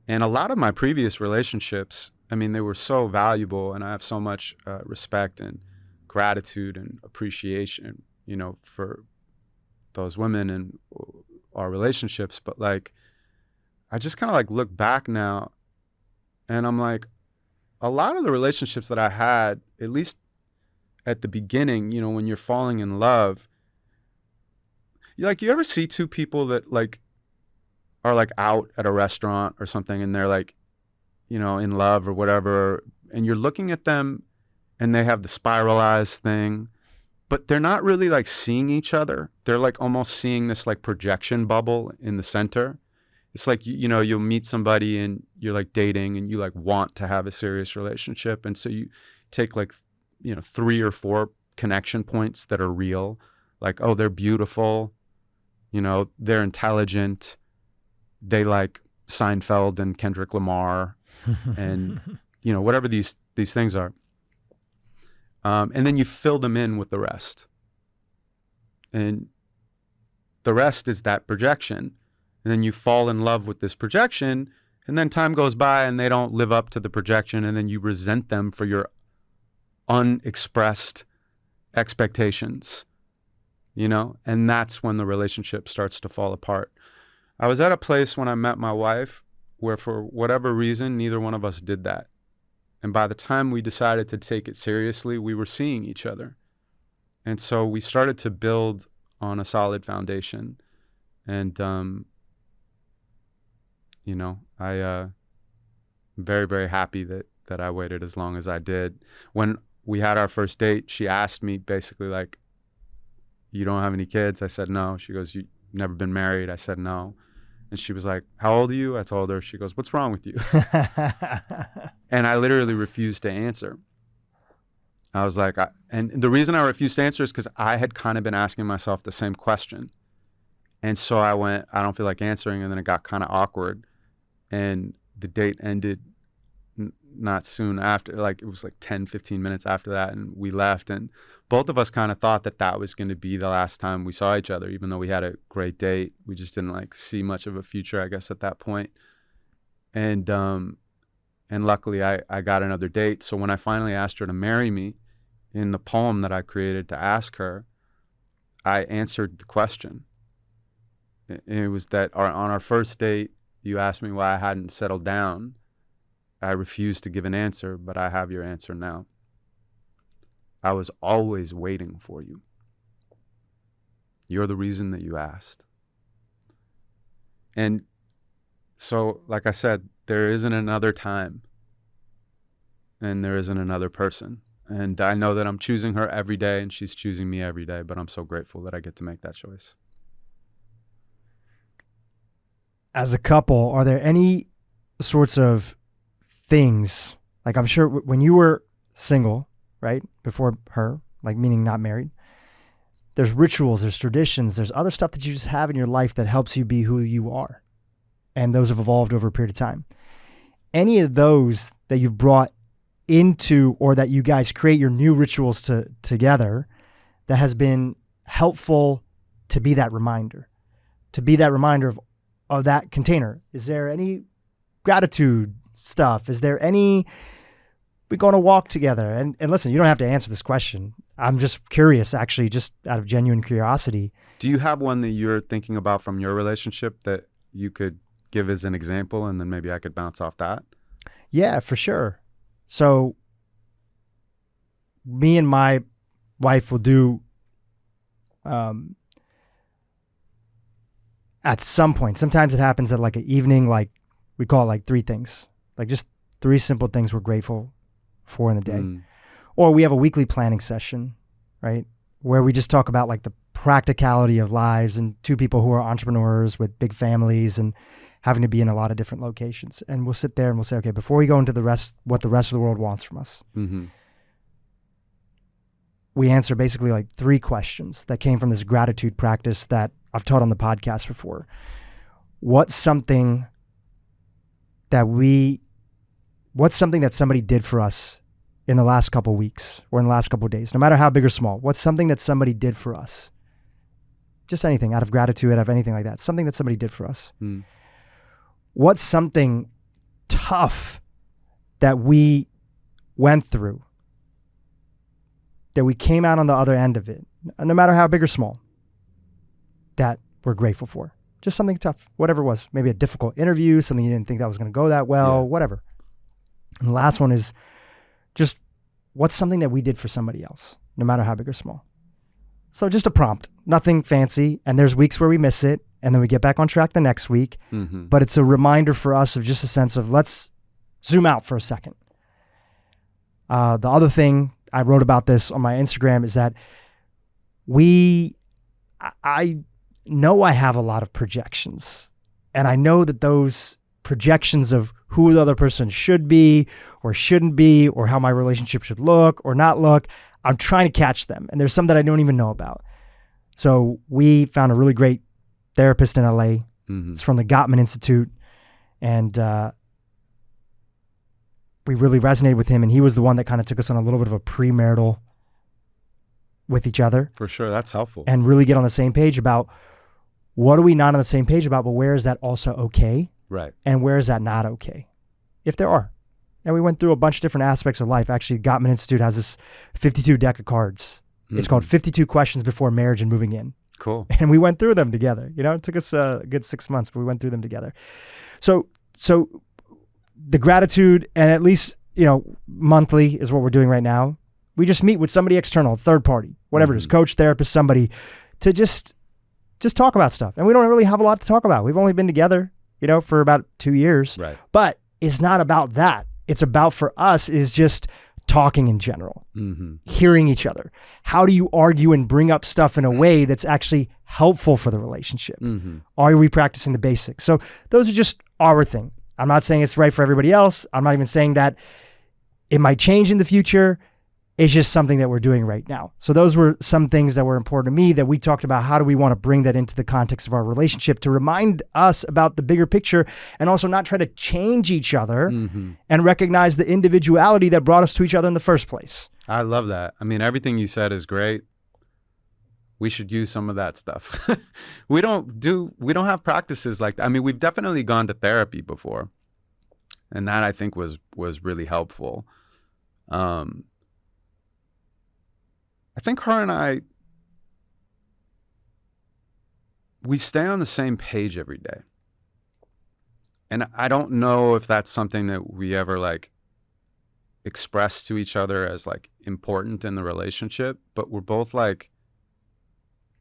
Speaker 1: And a lot of my previous relationships I mean, they were so valuable, and I have so much respect and gratitude and appreciation, you know, for those women and our relationships. But like, I just kind of like look back now, and I'm like, a lot of the relationships that I had, at least at the beginning, you know, when you're falling in love, you ever see two people that like are like out at a restaurant or something, and they're like, you know, in love or whatever, and you're looking at them and they have the spiralized thing, but they're not really like seeing each other. They're like almost seeing this like projection bubble in the center. It's like, you know, you'll meet somebody and you're like dating and you like want to have a serious relationship. And so you take like, you know, 3 or 4 connection points that are real. Like, oh, they're beautiful. You know, they're intelligent. They like Seinfeld and Kendrick Lamar and, you know, whatever these things are. And then you fill them in with the rest. And the rest is that projection. And then you fall in love with this projection, and then time goes by and they don't live up to the projection, and then you resent them for your unexpressed expectations, you know? And that's when the relationship starts to fall apart. I was at a place when I met my wife where for whatever reason, neither one of us did that. And by the time we decided to take it seriously, we were seeing each other. And so we started to build on a solid foundation. And, you know, I'm very, very happy that I waited as long as I did. When we had our first date, she asked me basically like, you don't have any kids? I said, no. She goes, you've never been married? I said, no. And she was like, how old are you? I told her. She goes, what's wrong with you? And I literally refused to answer. I was like, and the reason I refused to answer is because I had kind of been asking myself the same question. And so I went, I don't feel like answering. And then it got kind of awkward. And the date ended not soon after, like it was like 10, 15 minutes after that. And we left. And both of us kind of thought that was going to be the last time we saw each other, even though we had a great date. We just didn't like see much of a future, I guess, at that point. And luckily I got another date. So when I finally asked her to marry me in the poem that I created to ask her, I answered the question. It was that on our first date, you asked me why I hadn't settled down. I refused to give an answer, but I have your answer now. I was always waiting for you. You're the reason that you asked. And so, like I said, there isn't another time and there isn't another person. And I know that I'm choosing her every day and she's choosing me every day, but I'm so grateful that I get to make that choice.
Speaker 2: As a couple, are there any sorts of things, like I'm sure when you were single, right, before her, like meaning not married, there's rituals, there's traditions, there's other stuff that you just have in your life that helps you be who you are. And those have evolved over a period of time. Any of those that you've brought into, or that you guys create your new rituals together, that has been helpful to be that reminder of that container? Is there any gratitude stuff? Is there any, we go on a walk together? And listen, you don't have to answer this question. I'm just curious, actually, just out of genuine curiosity.
Speaker 1: Do you have one that you're thinking about from your relationship that you could give as an example, and then maybe I could bounce off that?
Speaker 2: Yeah, for sure. So me and my wife will do, at some point, sometimes it happens at like an evening, like we call it like 3 things, like just 3 simple things we're grateful for in the day. Or we have a weekly planning session, right, where we just talk about like the practicality of lives, and 2 people who are entrepreneurs with big families and having to be in a lot of different locations. And we'll sit there and we'll say, okay, before we go into what the rest of the world wants from us, we answer basically like 3 questions that came from this gratitude practice that I've taught on the podcast before. What's something that somebody did for us in the last couple of weeks or in the last couple of days, no matter how big or small? What's something that somebody did for us? Just anything, out of gratitude, out of anything like that. Something that somebody did for us. What's something tough that we went through, that we came out on the other end of it, no matter how big or small, that we're grateful for. Just something tough, whatever it was. Maybe a difficult interview, something you didn't think that was going to go that well, whatever. And the last one is just what's something that we did for somebody else, no matter how big or small. So just a prompt, nothing fancy. And there's weeks where we miss it, and then we get back on track the next week.
Speaker 1: Mm-hmm.
Speaker 2: But it's a reminder for us of just a sense of let's zoom out for a second. The other thing, I wrote about this on my Instagram, is that I know I have a lot of projections, and I know that those projections of who the other person should be or shouldn't be, or how my relationship should look or not look, I'm trying to catch them. And there's some that I don't even know about. So we found a really great therapist in LA.
Speaker 1: Mm-hmm.
Speaker 2: It's from the Gottman Institute. And we really resonated with him. And he was the one that kind of took us on a little bit of a premarital with each other.
Speaker 1: For sure. That's helpful.
Speaker 2: And really get on the same page about what are we not on the same page about, but where is that also okay?
Speaker 1: Right.
Speaker 2: And where is that not okay? If there are. And we went through a bunch of different aspects of life. Actually, Gottman Institute has this 52 deck of cards.
Speaker 1: Mm-hmm.
Speaker 2: It's called 52 Questions Before Marriage and Moving In.
Speaker 1: Cool.
Speaker 2: And we went through them together. You know, it took us a good 6 months, but we went through them together. So the gratitude, and at least, you know, monthly is what we're doing right now. We just meet with somebody external, third party, whatever it is, coach, therapist, somebody, to just talk about stuff. And we don't really have a lot to talk about. We've only been together, you know, for about 2 years.
Speaker 1: Right.
Speaker 2: But it's not about that. It's about, for us, is just talking in general, hearing each other. How do you argue and bring up stuff in a way that's actually helpful for the relationship? Are we practicing the basics? So those are just our thing. I'm not saying it's right for everybody else. I'm not even saying that it might change in the future. It's just something that we're doing right now. So those were some things that were important to me that we talked about. How do we want to bring that into the context of our relationship to remind us about the bigger picture, and also not try to change each other and recognize the individuality that brought us to each other in the first place.
Speaker 1: I love that. I mean, everything you said is great. We should use some of that stuff. We don't have practices like that. I mean, we've definitely gone to therapy before, and that I think was really helpful. I think her and I, we stay on the same page every day. And I don't know if that's something that we ever like express to each other as like important in the relationship, but we're both like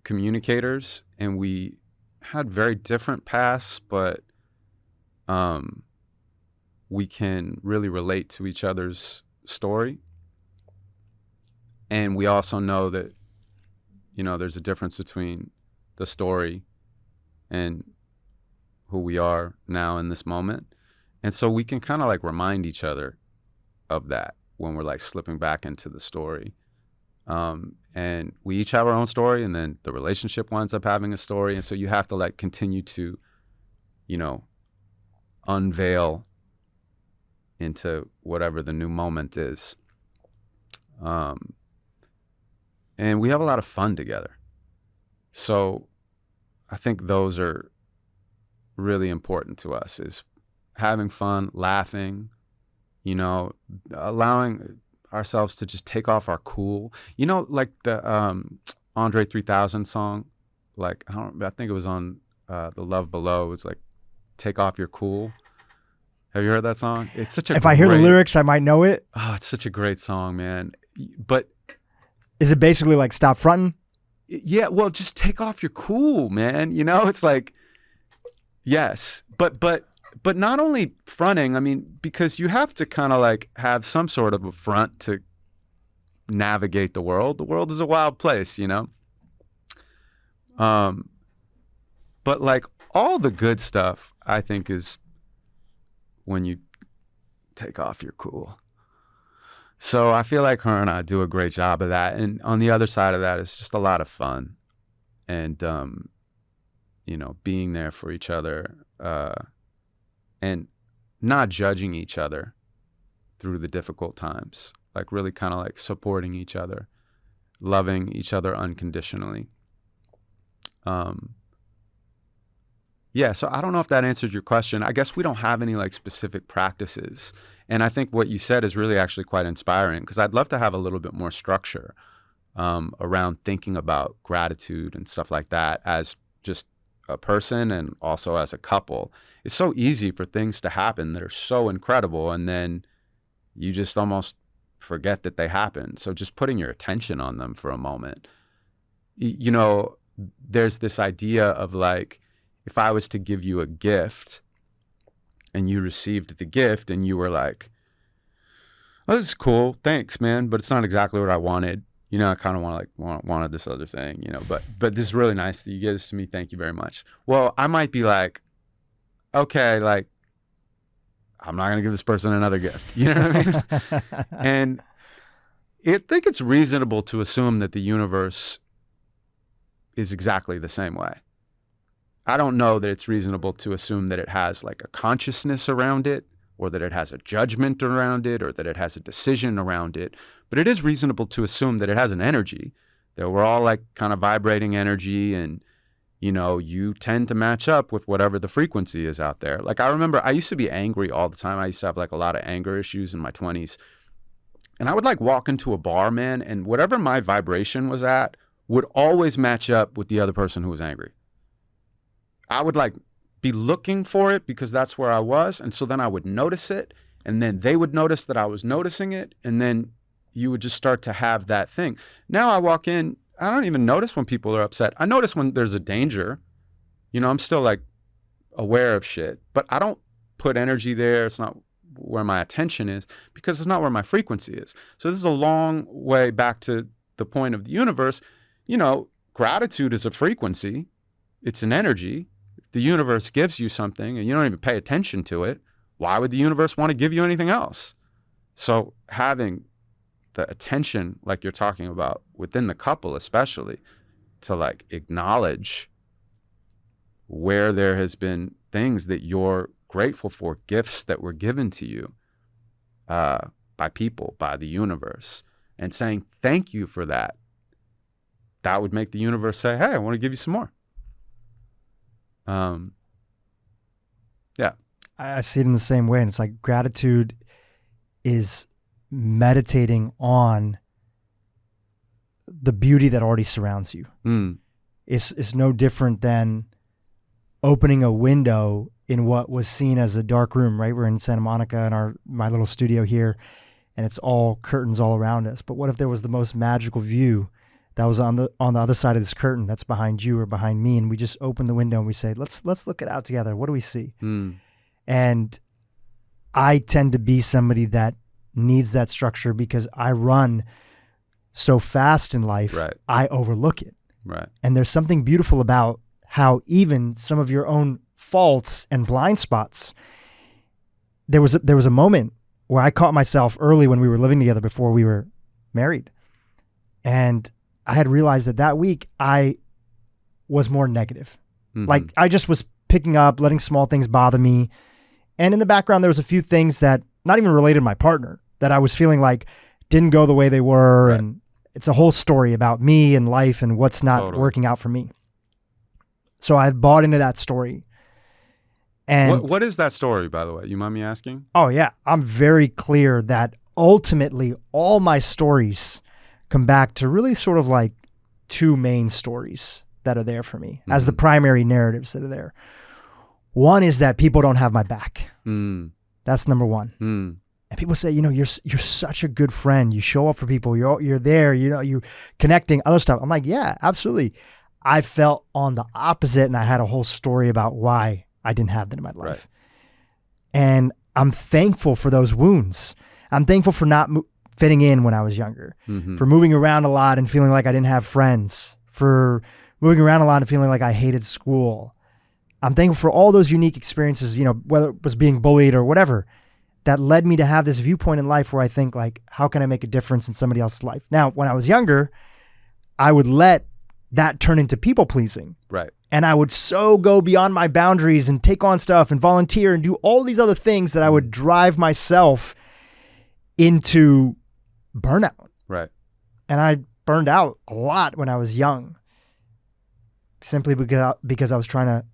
Speaker 1: communicators, and we had very different paths, but we can really relate to each other's story. And we also know that, you know, there's a difference between the story and who we are now in this moment. And so we can kind of like remind each other of that when we're like slipping back into the story. And we each have our own story, and then the relationship winds up having a story. And so you have to like continue to, you know, unveil into whatever the new moment is. And we have a lot of fun together. So I think those are really important to us, is having fun, laughing, you know, allowing ourselves to just take off our cool. You know, like the Andre 3000 song, like, I think it was on The Love Below. It's like, take off your cool. Have you heard that song? It's such a
Speaker 2: If I hear the lyrics, I might know it.
Speaker 1: Oh, it's such a great song, man. But
Speaker 2: is it basically like stop fronting?
Speaker 1: Yeah, well, just take off your cool, man. You know, it's like, yes, but not only fronting. I mean, because you have to kind of like have some sort of a front to navigate the world. The world is a wild place, you know. But like all the good stuff, I think, is when you take off your cool. So I feel like her and I do a great job of that. And on the other side of that, it's just a lot of fun. And, you know, being there for each other and not judging each other through the difficult times. Like really kind of like supporting each other, loving each other unconditionally. Yeah, so I don't know if that answered your question. I guess we don't have any like specific practices. And I think what you said is really actually quite inspiring because I'd love to have a little bit more structure around thinking about gratitude and stuff like that as just a person and also as a couple. It's so easy for things to happen that are so incredible and then you just almost forget that they happen. So just putting your attention on them for a moment. You know, there's this idea of like, if I was to give you a gift and you received the gift and you were like, oh, this is cool, thanks, man, but it's not exactly what I wanted. You know, I kind of wanted this other thing, you know, but this is really nice that you gave this to me. Thank you very much. Well, I might be like, okay, like, I'm not going to give this person another gift. You know what I mean? And I think it's reasonable to assume that the universe is exactly the same way. I don't know that it's reasonable to assume that it has like a consciousness around it or that it has a judgment around it or that it has a decision around it. But it is reasonable to assume that it has an energy, that we're all like kind of vibrating energy and, you know, you tend to match up with whatever the frequency is out there. Like I remember I used to be angry all the time. I used to have like a lot of anger issues in my 20s. And I would like walk into a bar, man, and whatever my vibration was at would always match up with the other person who was angry. I would like be looking for it because that's where I was. And so then I would notice it and then they would notice that I was noticing it. And then you would just start to have that thing. Now I walk in, I don't even notice when people are upset. I notice when there's a danger. You know, I'm still like aware of shit, but I don't put energy there. It's not where my attention is because it's not where my frequency is. So this is a long way back to the point of the universe. You know, gratitude is a frequency. It's an energy. The universe gives you something and you don't even pay attention to it. Why would the universe want to give you anything else? So having the attention, like you're talking about within the couple, especially to like acknowledge where there has been things that you're grateful for, gifts that were given to you by people, by the universe, and saying thank you for that. That would make the universe say, hey, I want to give you some more. Yeah.
Speaker 2: I see it in the same way. And it's like gratitude is meditating on the beauty that already surrounds you. It's no different than opening a window in what was seen as a dark room, right? We're in Santa Monica in my little studio here, and it's all curtains all around us. But what if there was the most magical view that was on the other side of this curtain that's behind you or behind me, and we just open the window and we say, let's look it out together. What do we see? And I tend to be somebody that needs that structure because I run so fast in life,
Speaker 1: Right.
Speaker 2: I overlook it.
Speaker 1: Right.
Speaker 2: And there's something beautiful about how even some of your own faults and blind spots, there was a moment where I caught myself early when we were living together before we were married. And I had realized that week I was more negative.
Speaker 1: Mm-hmm.
Speaker 2: Like I just was picking up, letting small things bother me. And in the background, there was a few things that not even related to my partner that I was feeling like didn't go the way they were.
Speaker 1: Right.
Speaker 2: And it's a whole story about me and life and what's not
Speaker 1: Totally.
Speaker 2: working out for me. So I had bought into that story. And
Speaker 1: What is that story, by the way? You mind me asking?
Speaker 2: oh yeah, I'm very clear that ultimately all my stories come back to really sort of like two main stories that are there for me as the primary narratives that are there. One is that people don't have my back. That's number one. And people say, you know, you're such a good friend. You show up for people. You're there. You know, you connecting other stuff. I'm like, yeah, absolutely. I felt on the opposite, and I had a whole story about why I didn't have that in my life.
Speaker 1: Right.
Speaker 2: And I'm thankful for those wounds. I'm thankful for not fitting in when I was younger, for moving around a lot and feeling like I didn't have friends, for moving around a lot and feeling like I hated school. I'm thankful for all those unique experiences, you know, whether it was being bullied or whatever, that led me to have this viewpoint in life where I think like, how can I make a difference in somebody else's life? Now, when I was younger, I would let that turn into people pleasing.
Speaker 1: Right.
Speaker 2: And I would so go beyond my boundaries and take on stuff and volunteer and do all these other things that I would drive myself into burnout.
Speaker 1: Right.
Speaker 2: And I burned out a lot when I was young, simply because I was trying to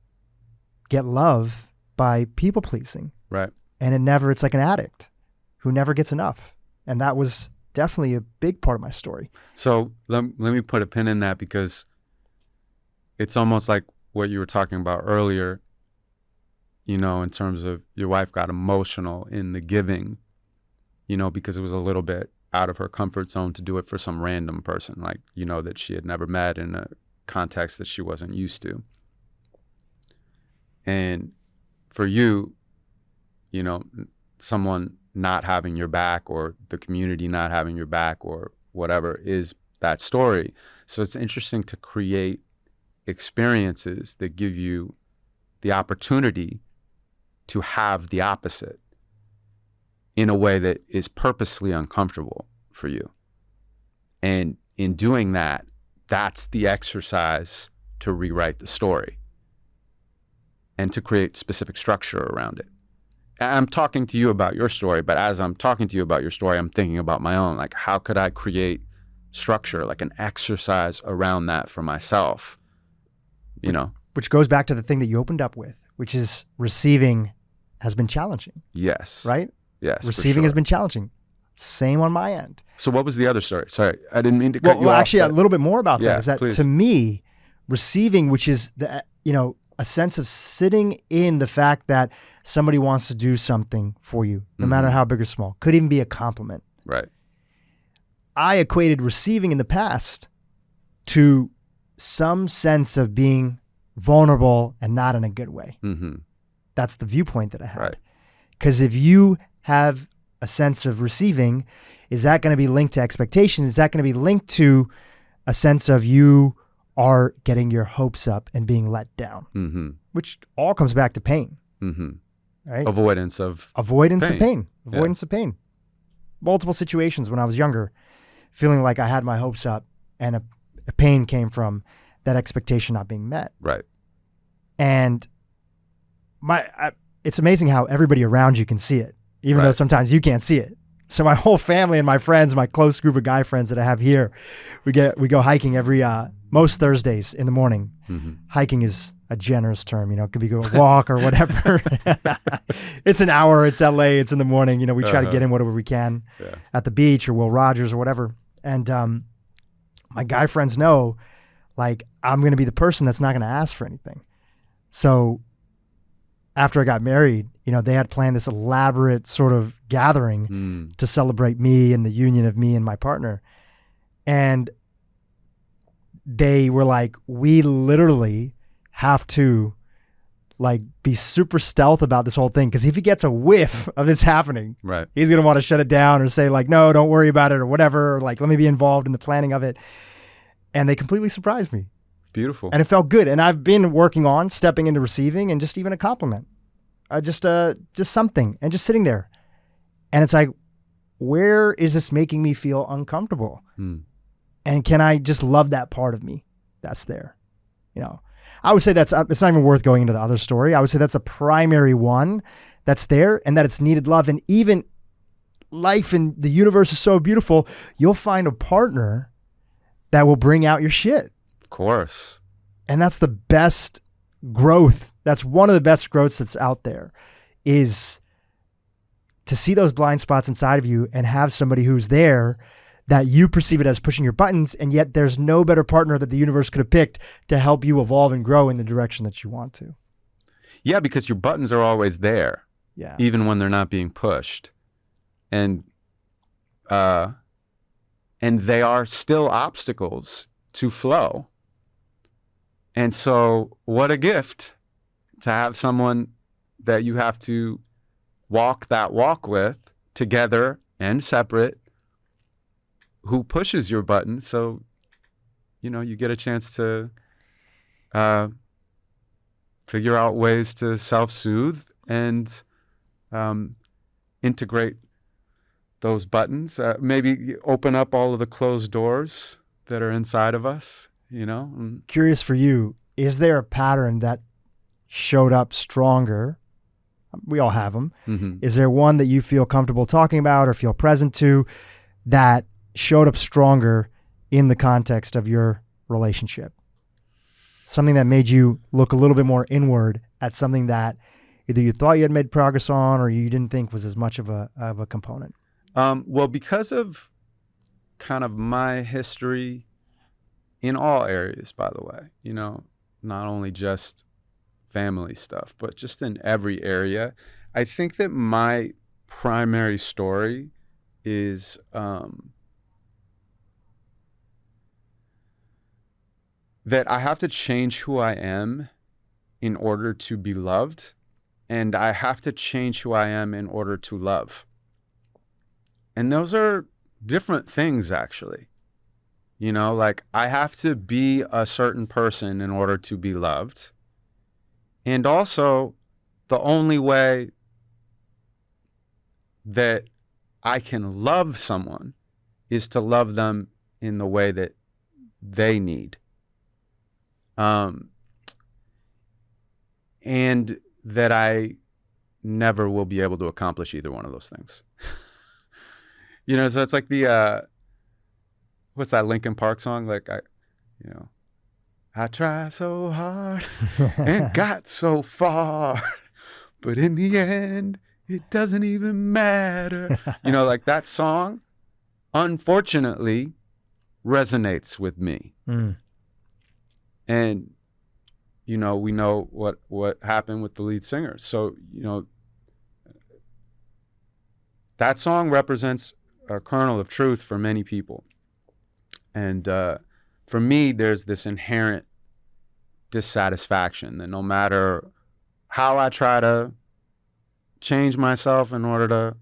Speaker 2: get love by people pleasing.
Speaker 1: Right.
Speaker 2: And it's like an addict who never gets enough. And that was definitely a big part of my story.
Speaker 1: So let me put a pin in that, because it's almost like what you were talking about earlier, you know, in terms of your wife got emotional in the giving, you know, because it was a little bit out of her comfort zone to do it for some random person, like, you know, that she had never met in a context that she wasn't used to. And for you, you know, someone not having your back, or the community not having your back, or whatever, is that story. So it's interesting to create experiences that give you the opportunity to have the opposite in a way that is purposely uncomfortable for you. And in doing that, that's the exercise to rewrite the story and to create specific structure around it. I'm talking to you about your story, but as I'm talking to you about your story, I'm thinking about my own. Like, how could I create structure, like an exercise around that for myself? You know?
Speaker 2: Which goes back to the thing that you opened up with, which is receiving has been challenging.
Speaker 1: Yes.
Speaker 2: Right?
Speaker 1: Yes.
Speaker 2: Receiving has been challenging. Same on my end.
Speaker 1: So what was the other story? Sorry, I didn't mean to cut you off.
Speaker 2: Well, actually, a little bit more about that is that,
Speaker 1: please.
Speaker 2: To me, receiving, which is the, you know, a sense of sitting in the fact that somebody wants to do something for you, no matter how big or small, could even be a compliment.
Speaker 1: Right.
Speaker 2: I equated receiving in the past to some sense of being vulnerable and not in a good way.
Speaker 1: Mm-hmm.
Speaker 2: That's the viewpoint that I had.
Speaker 1: Right.
Speaker 2: Because if you have a sense of receiving, is that going to be linked to expectation? Is that going to be linked to a sense of you are getting your hopes up and being let down?
Speaker 1: Mm-hmm.
Speaker 2: Which all comes back to pain.
Speaker 1: Mm-hmm.
Speaker 2: Right?
Speaker 1: Avoidance of
Speaker 2: pain.
Speaker 1: Yeah.
Speaker 2: Of pain. Multiple situations when I was younger, feeling like I had my hopes up and a pain came from that expectation not being met.
Speaker 1: Right.
Speaker 2: And it's amazing how everybody around you can see it, even though sometimes you can't see it. So my whole family and my friends, my close group of guy friends that I have here, we go hiking every most Thursdays in the morning.
Speaker 1: Mm-hmm.
Speaker 2: Hiking is a generous term, you know, it could be go a walk or whatever. It's an hour, it's LA, it's in the morning, you know, we try to get in whatever we can at the beach or Will Rogers or whatever. And my guy friends know, like, I'm going to be the person that's not going to ask for anything. So after I got married, you know, they had planned this elaborate sort of gathering to celebrate me and the union of me and my partner. And they were like, we literally have to like be super stealth about this whole thing, because if he gets a whiff of this happening,
Speaker 1: right,
Speaker 2: he's going to want to shut it down or say like, no, don't worry about it or whatever, or like, let me be involved in the planning of it. And they completely surprised me.
Speaker 1: Beautiful.
Speaker 2: And it felt good. And I've been working on stepping into receiving and just even a compliment, just something, and just sitting there. And it's like, where is this making me feel uncomfortable? And can I just love that part of me that's there? You know, I would say it's not even worth going into the other story. I would say that's a primary one that's there, and that it's needed love. And even life and the universe is so beautiful, you'll find a partner that will bring out your shit.
Speaker 1: Of course.
Speaker 2: And that's the best growth. That's one of the best growths that's out there, is to see those blind spots inside of you and have somebody who's there that you perceive it as pushing your buttons, and yet there's no better partner that the universe could have picked to help you evolve and grow in the direction that you want to.
Speaker 1: Yeah, because your buttons are always there.
Speaker 2: Yeah.
Speaker 1: Even when they're not being pushed. And they are still obstacles to flow. And so what a gift to have someone that you have to walk that walk with, together and separate, who pushes your buttons. So, you know, you get a chance to figure out ways to self-soothe and integrate those buttons. Maybe open up all of the closed doors that are inside of us, you know?
Speaker 2: Curious for you, is there a pattern that showed up stronger? We all have them.
Speaker 1: Mm-hmm.
Speaker 2: Is there one that you feel comfortable talking about or feel present to that showed up stronger in the context of your relationship? Something that made you look a little bit more inward at something that either you thought you had made progress on or you didn't think was as much of a component?
Speaker 1: Well, because of kind of my history in all areas, by the way, not only just family stuff, but just in every area, I think that my primary story is that I have to change who I am in order to be loved, and I have to change who I am in order to love. And those are different things, actually. Like I have to be a certain person in order to be loved. And also, the only way that I can love someone is to love them in the way that they need. And that I never will be able to accomplish either one of those things. So it's like what's that Linkin Park song? Like I tried so hard and got so far, but in the end, it doesn't even matter. Like that song, unfortunately, resonates with me.
Speaker 2: Mm.
Speaker 1: And, we know what happened with the lead singer. So, that song represents a kernel of truth for many people. And for me, there's this inherent dissatisfaction that no matter how I try to change myself in order to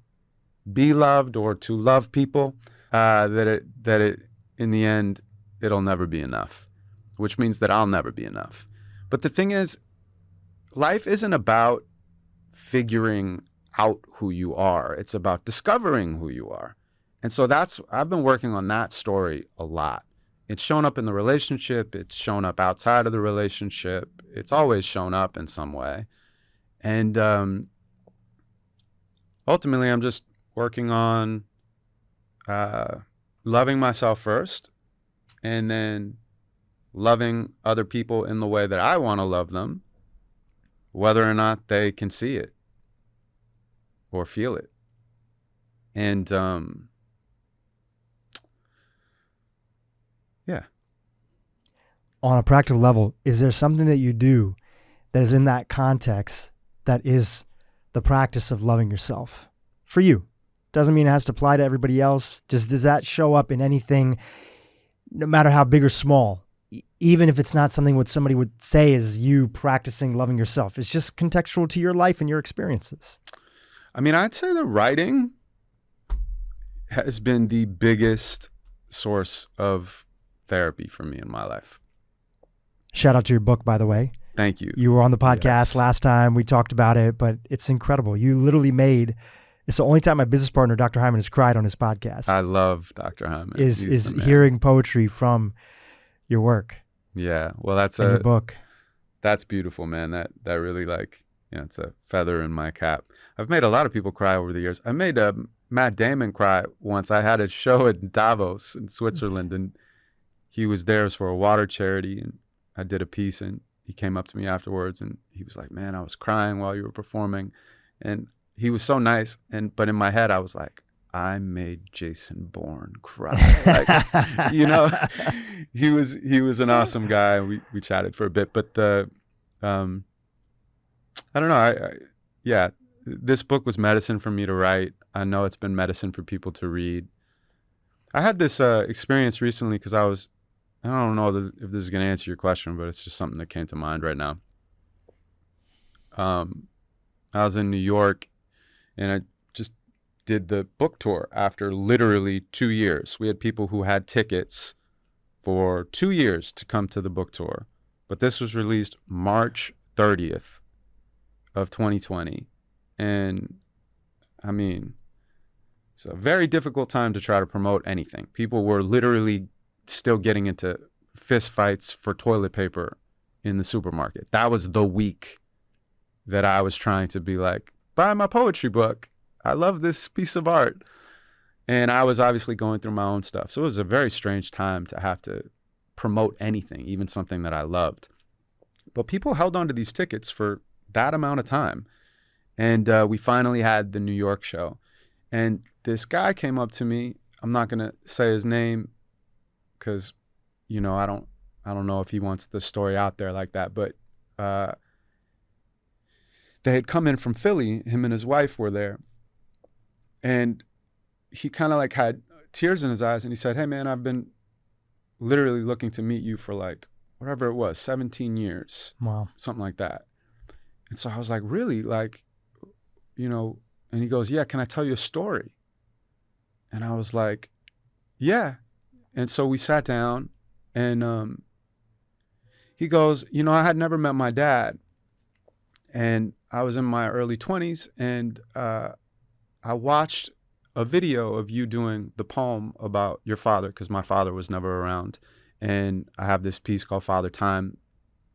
Speaker 1: be loved or to love people, that it in the end, it'll never be enough, which means that I'll never be enough. But the thing is, life isn't about figuring out who you are. It's about discovering who you are. And so I've been working on that story a lot. It's shown up in the relationship. It's shown up outside of the relationship. It's always shown up in some way. And ultimately, I'm just working on loving myself first, and then loving other people in the way that I want to love them, whether or not they can see it or feel it. And yeah.
Speaker 2: On a practical level, is there something that you do that is in that context that is the practice of loving yourself for you? Doesn't mean it has to apply to everybody else. Just does that show up in anything, no matter how big or small, even if it's not something what somebody would say is you practicing loving yourself? It's just contextual to your life and your experiences.
Speaker 1: I mean, I'd say the writing has been the biggest source of therapy for me in my life.
Speaker 2: Shout out to your book, by the way.
Speaker 1: Thank you.
Speaker 2: You were on the podcast
Speaker 1: Yes.
Speaker 2: last time. We talked about it, but it's incredible. You literally it's the only time my business partner, Dr. Hyman, has cried on his podcast.
Speaker 1: I love Dr. Hyman.
Speaker 2: Is
Speaker 1: He's the man.
Speaker 2: hearing poetry from your work
Speaker 1: Yeah. Well, that's
Speaker 2: and your book.
Speaker 1: That's beautiful, man. That really it's a feather in my cap. I've made a lot of people cry over the years. I made Matt Damon cry once. I had a show at Davos in Switzerland, and he was there for a water charity, and I did a piece, and he came up to me afterwards, and he was like, "Man, I was crying while you were performing," and he was so nice. But in my head, I was like, I made Jason Bourne cry. He was an awesome guy. We chatted for a bit, but I don't know. Yeah, this book was medicine for me to write. I know it's been medicine for people to read. I had this experience recently because I don't know if this is going to answer your question, but it's just something that came to mind right now. I was in New York, and I just did the book tour after literally 2 years. We had people who had tickets for 2 years to come to the book tour, but this was released March 30th of 2020. And I mean, it's a very difficult time to try to promote anything. People were literally still getting into fist fights for toilet paper in the supermarket. That was the week that I was trying to be like, buy my poetry book. I love this piece of art. And I was obviously going through my own stuff. So it was a very strange time to have to promote anything, even something that I loved. But people held on to these tickets for that amount of time. And we finally had the New York show. And this guy came up to me. I'm not going to say his name because, you know, I don't know if he wants the story out there like that. But they had come in from Philly. Him and his wife were there. And he kind of like had tears in his eyes. And he said, hey, man, I've been literally looking to meet you for like whatever it was, 17 years.
Speaker 2: Wow.
Speaker 1: Something like that. And so I was like, really? Like, you know, and he goes, yeah, can I tell you a story? And I was like, yeah. And so we sat down and he goes, you know, I had never met my dad and I was in my early 20s and I watched a video of you doing the poem about your father because my father was never around. And I have this piece called Father Time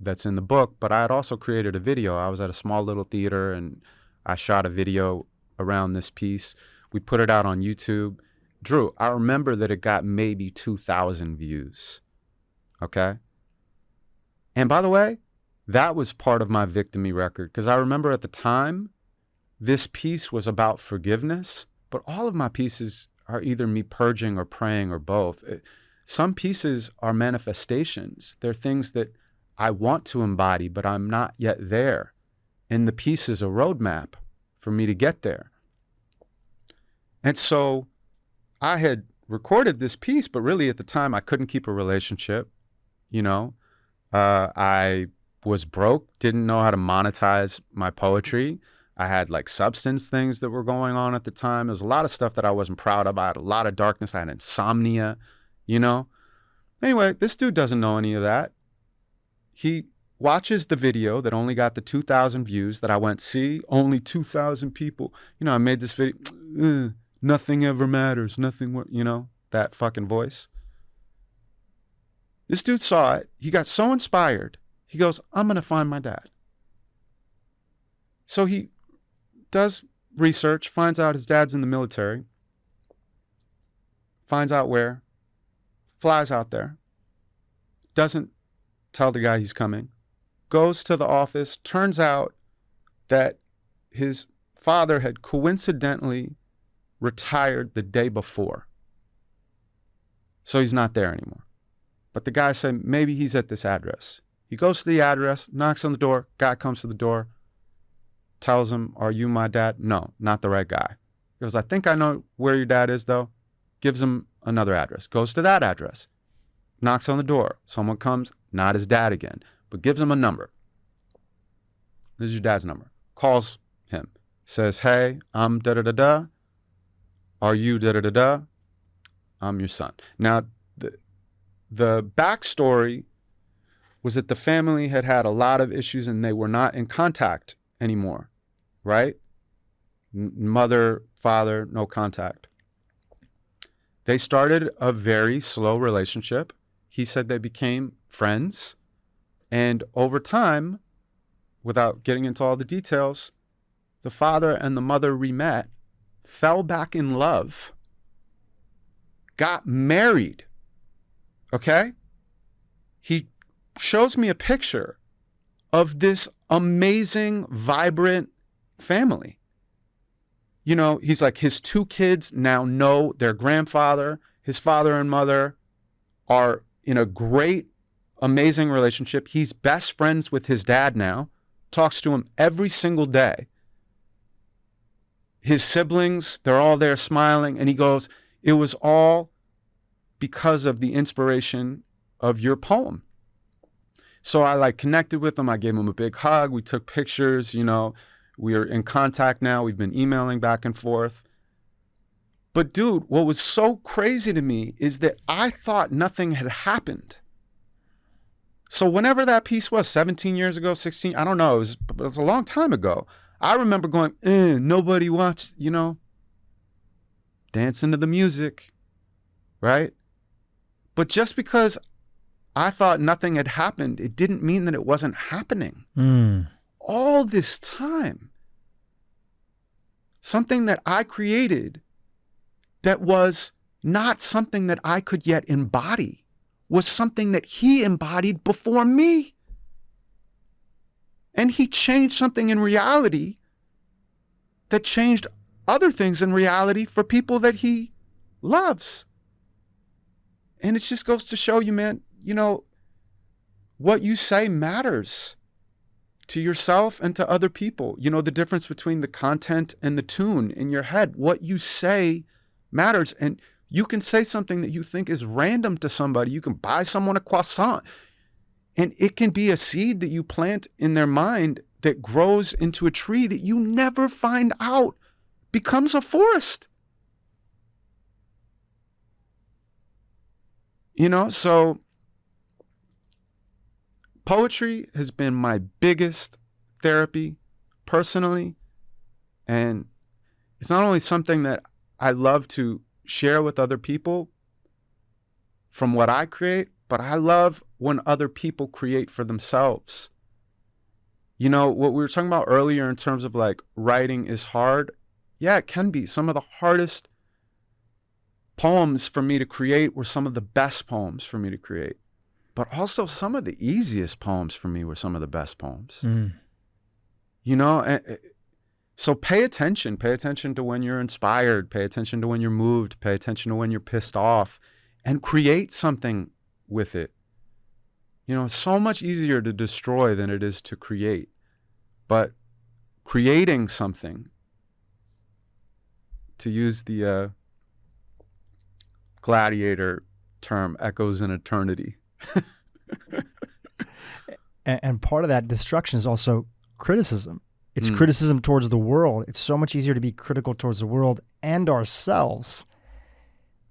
Speaker 1: that's in the book, but I had also created a video. I was at a small little theater and I shot a video around this piece. We put it out on YouTube. Drew, I remember that it got maybe 2,000 views. Okay? And by the way, that was part of my Victimy record because I remember at the time, this piece was about forgiveness, but all of my pieces are either me purging or praying or both. Some pieces are manifestations. They're things that I want to embody, but I'm not yet there. And the piece is a roadmap for me to get there. And so I had recorded this piece, but really at the time I couldn't keep a relationship. You know, I was broke, didn't know how to monetize my poetry. I had like substance things that were going on at the time. There was a lot of stuff that I wasn't proud of. I had a lot of darkness. I had insomnia, you know. Anyway, this dude doesn't know any of that. He watches the video that only got the 2,000 views that I went, see, only 2,000 people. You know, I made this video, nothing ever matters, nothing, you know, that fucking voice. This dude saw it. He got so inspired. He goes, I'm going to find my dad. So he does research, finds out his dad's in the military, finds out where, flies out there, doesn't tell the guy he's coming, goes to the office, turns out that his father had coincidentally retired the day before. So he's not there anymore. But the guy said, maybe he's at this address. He goes to the address, knocks on the door, guy comes to the door, tells him, are you my dad? No, not the right guy. He goes, I think I know where your dad is though. Gives him another address, goes to that address, knocks on the door. Someone comes, not his dad again, but gives him a number. This is your dad's number. Calls him, says, hey, I'm da-da-da-da. Are you da-da-da-da? I'm your son. Now, the backstory was that the family had had a lot of issues and they were not in contact anymore, right? Mother, father, no contact. They started a very slow relationship. He said they became friends. And over time, without getting into all the details, the father and the mother re-met, fell back in love, got married. Okay? He shows me a picture of this amazing, vibrant family. You know, he's like, his two kids now know their grandfather. His father and mother are in a great, amazing relationship. He's best friends with his dad now, talks to him every single day. His siblings, they're all there smiling. And he goes, it was all because of the inspiration of your poem. So I like connected with him. I gave him a big hug. We took pictures, you know, we're in contact now. We've been emailing back and forth. But dude, what was so crazy to me is that I thought nothing had happened. So whenever that piece was, 17 years ago, 16, I don't know, it was a long time ago. I remember going, nobody watched, you know, dancing to the music, right? But just because I thought nothing had happened, it didn't mean that it wasn't happening. All this time, something that I created that was not something that I could yet embody was something that he embodied before me. And he changed something in reality that changed other things in reality for people that he loves. And it just goes to show you, man, you know, what you say matters to yourself and to other people. You know, the difference between the content and the tune in your head. What you say matters. And you can say something that you think is random to somebody. You can buy someone a croissant, and it can be a seed that you plant in their mind that grows into a tree that you never find out becomes a forest. You know, so poetry has been my biggest therapy personally. And it's not only something that I love to share with other people from what I create, but I love when other people create for themselves. You know, what we were talking about earlier in terms of like writing is hard. Yeah, it can be. Some of the hardest poems for me to create were some of the best poems for me to create. But also some of the easiest poems for me were some of the best poems. You know, so pay attention. Pay attention to when you're inspired. Pay attention to when you're moved. Pay attention to when you're pissed off, and create something with it. You know, it's so much easier to destroy than it is to create. But creating something, to use the Gladiator term, echoes in eternity.
Speaker 2: And part of that destruction is also criticism. It's criticism towards the world. It's so much easier to be critical towards the world and ourselves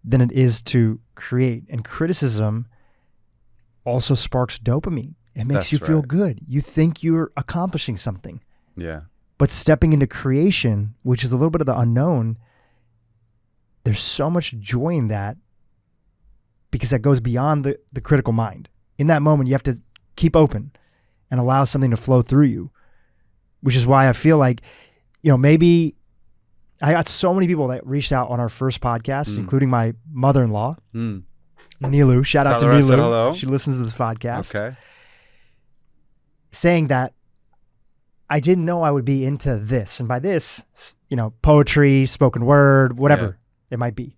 Speaker 2: than it is to create. And criticism also sparks dopamine. It makes you feel good. You think you're accomplishing something.
Speaker 1: Yeah.
Speaker 2: But stepping into creation, which is a little bit of the unknown, there's so much joy in that, because that goes beyond the critical mind. In that moment, you have to keep open and allow something to flow through you, which is why I feel like, you know, maybe I got so many people that reached out on our first podcast, including my mother-in-law, Nilu. Shout out to
Speaker 1: Tell her I said
Speaker 2: Nilu.
Speaker 1: hello.
Speaker 2: She listens to this podcast.
Speaker 1: Okay.
Speaker 2: Saying that I didn't know I would be into this. And by this, you know, poetry, spoken word, whatever it might be.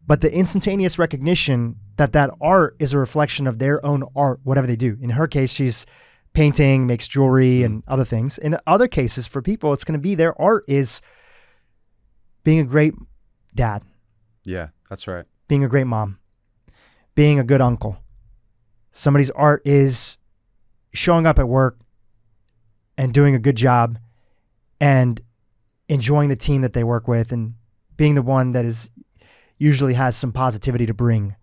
Speaker 2: But the instantaneous recognition that that art is a reflection of their own art, whatever they do. In her case, she's painting, makes jewelry and other things. In other cases, for people, it's going to be their art is being a great dad.
Speaker 1: Yeah, that's right.
Speaker 2: Being a great mom. Being a good uncle. Somebody's art is showing up at work and doing a good job and enjoying the team that they work with and being the one that is usually has some positivity to bring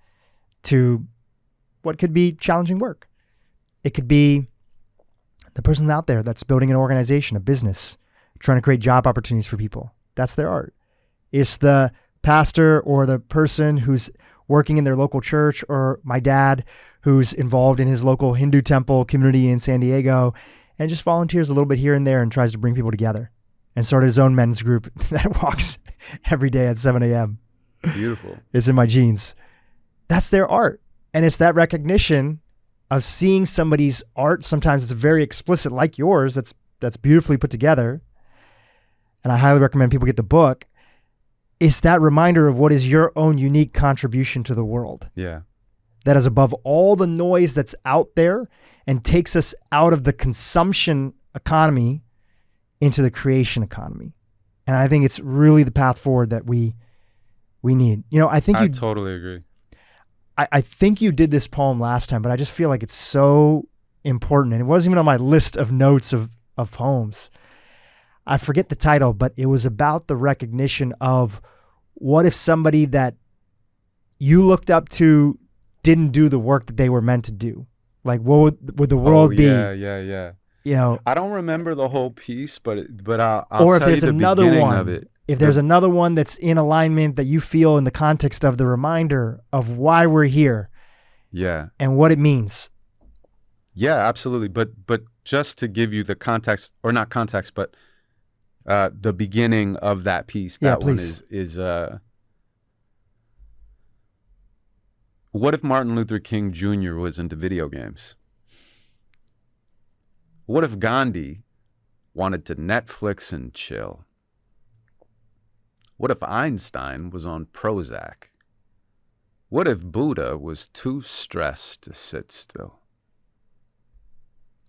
Speaker 2: to what could be challenging work. It could be the person out there that's building an organization, a business, trying to create job opportunities for people. That's their art. It's the pastor or the person who's working in their local church, or my dad who's involved in his local Hindu temple community in San Diego and just volunteers a little bit here and there and tries to bring people together and started his own men's group that walks every day at 7 a.m.
Speaker 1: Beautiful.
Speaker 2: It's in my genes. That's their art. And it's that recognition of seeing somebody's art. Sometimes it's very explicit, like yours. That's beautifully put together. And I highly recommend people get the book. It's that reminder of what is your own unique contribution to the world.
Speaker 1: Yeah.
Speaker 2: That is above all the noise that's out there and takes us out of the consumption economy into the creation economy. And I think it's really the path forward that we need. You know, I
Speaker 1: totally agree.
Speaker 2: I think you did this poem last time, but I just feel like it's so important. And it wasn't even on my list of notes of poems. I forget the title, but it was about the recognition of what if somebody that you looked up to didn't do the work that they were meant to do? Like, what would the world be?
Speaker 1: Yeah.
Speaker 2: You know,
Speaker 1: I don't remember the whole piece, but I'll
Speaker 2: or if
Speaker 1: tell you
Speaker 2: there's
Speaker 1: the
Speaker 2: another
Speaker 1: beginning
Speaker 2: one,
Speaker 1: of it.
Speaker 2: if there's another one that's in alignment that you feel in the context of the reminder of why we're here, and what it means.
Speaker 1: Yeah, absolutely. But just to give you the context, or not context, but the beginning of that piece. That one is what if Martin Luther King Jr. was into video games? What if Gandhi wanted to Netflix and chill? What if Einstein was on Prozac? What if Buddha was too stressed to sit still?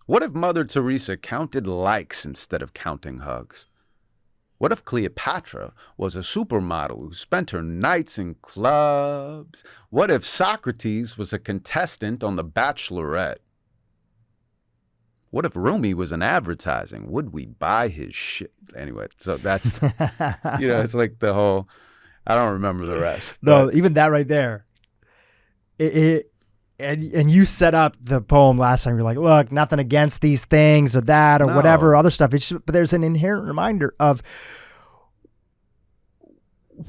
Speaker 1: What if Mother Teresa counted likes instead of counting hugs? What if Cleopatra was a supermodel who spent her nights in clubs? What if Socrates was a contestant on The Bachelorette? What if Rumi was in advertising? Would we buy his shit? Anyway, so that's, it's like the whole, I don't remember the rest.
Speaker 2: No,
Speaker 1: but
Speaker 2: even that right there. And you set up the poem last time. You're like, look, nothing against these things or that or
Speaker 1: No.
Speaker 2: whatever other stuff. It's just, but there's an inherent reminder of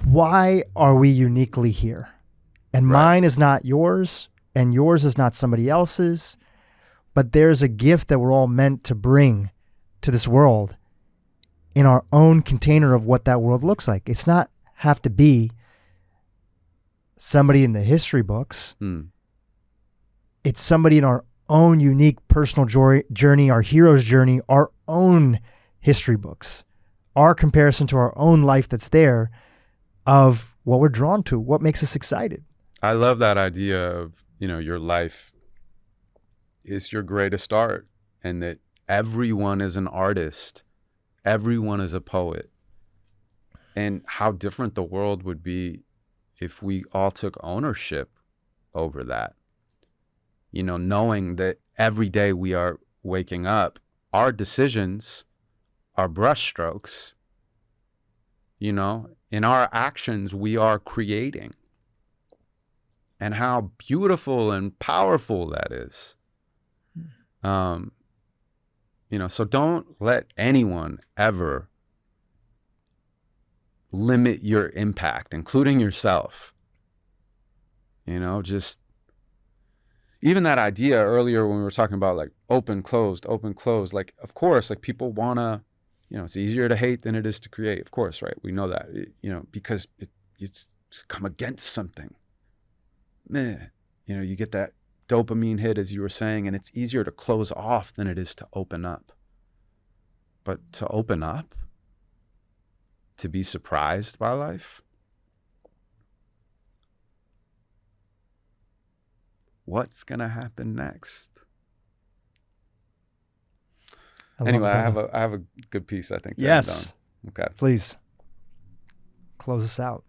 Speaker 2: why are we uniquely here? And
Speaker 1: Right.
Speaker 2: mine is not yours, and yours is not somebody else's. But there's a gift that we're all meant to bring to this world in our own container of what that world looks like. It's not have to be somebody in the history books. It's somebody in our own unique personal journey, our hero's journey, our own history books, our comparison to our own life that's there of what we're drawn to, what makes us excited.
Speaker 1: I love that idea of, your life is your greatest art, and that everyone is an artist. Everyone is a poet. And how different the world would be if we all took ownership over that. Knowing that every day we are waking up, our decisions are brushstrokes. In our actions, we are creating. And how beautiful and powerful that is. So don't let anyone ever limit your impact, including yourself. Just even that idea earlier when we were talking about like open, closed, like, of course, like people want to, it's easier to hate than it is to create. Of course, right? We know that, because it's to come against something. You get that dopamine hit, as you were saying, and it's easier to close off than it is to open up. But to open up, to be surprised by life, what's going to happen next? Anyway, I have a good piece, I think.
Speaker 2: Yes.
Speaker 1: Okay.
Speaker 2: Please close us out.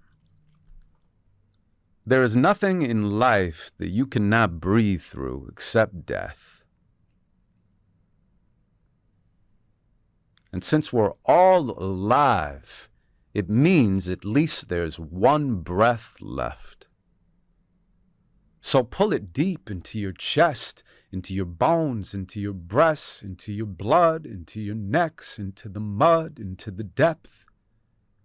Speaker 1: There is nothing in life that you cannot breathe through except death. And since we're all alive, it means at least there's one breath left. So pull it deep into your chest, into your bones, into your breasts, into your blood, into your necks, into the mud, into the depth,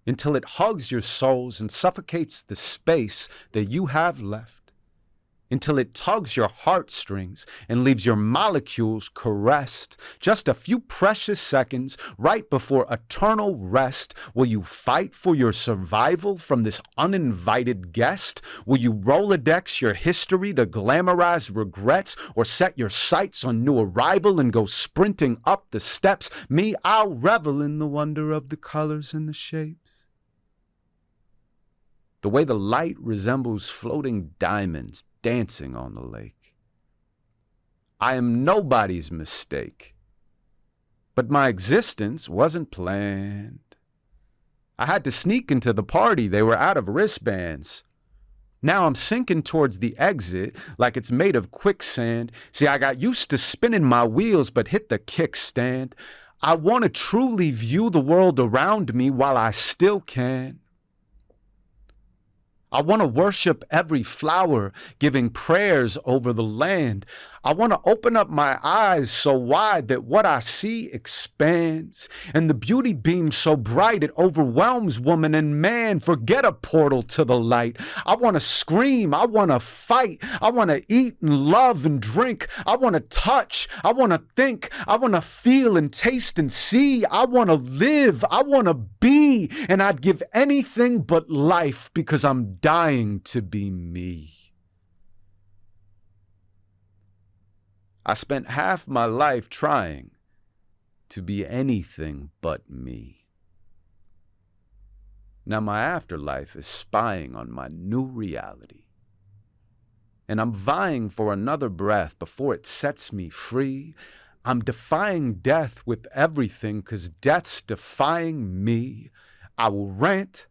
Speaker 1: until it hugs your souls and suffocates the space that you have left, until it tugs your heartstrings and leaves your molecules caressed. Just a few precious seconds right before eternal rest. Will you fight for your survival from this uninvited guest? Will you Rolodex your history to glamorize regrets, or set your sights on new arrival and go sprinting up the steps? Me, I'll revel in the wonder of the colors and the shapes. The way the light resembles floating diamonds dancing on the lake. I am nobody's mistake, but my existence wasn't planned. I had to sneak into the party, they were out of wristbands. Now I'm sinking towards the exit like it's made of quicksand. See, I got used to spinning my wheels but hit the kickstand. I want to truly view the world around me while I still can. I want to worship every flower, giving prayers over the land. I want to open up my eyes so wide that what I see expands, and the beauty beams so bright it overwhelms woman and man. Forget a portal to the light. I want to scream. I want to fight. I want to eat and love and drink. I want to touch. I want to think. I want to feel and taste and see. I want to live. I want to be. And I'd give anything but life because I'm dying to be me. I spent half my life trying to be anything but me. Now my afterlife is spying on my new reality. And I'm vying for another breath before it sets me free. I'm defying death with everything, 'cause death's defying me. I will rant,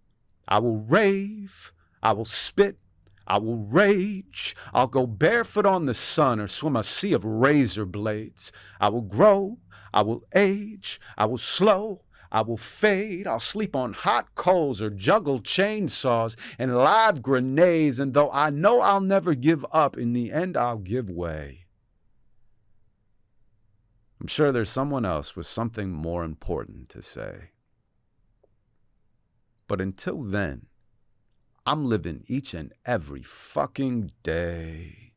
Speaker 1: I will rave, I will spit, I will rage. I'll go barefoot on the sun or swim a sea of razor blades. I will grow, I will age, I will slow, I will fade. I'll sleep on hot coals or juggle chainsaws and live grenades. And though I know I'll never give up, in the end I'll give way. I'm sure there's someone else with something more important to say. But until then, I'm living each and every fucking day.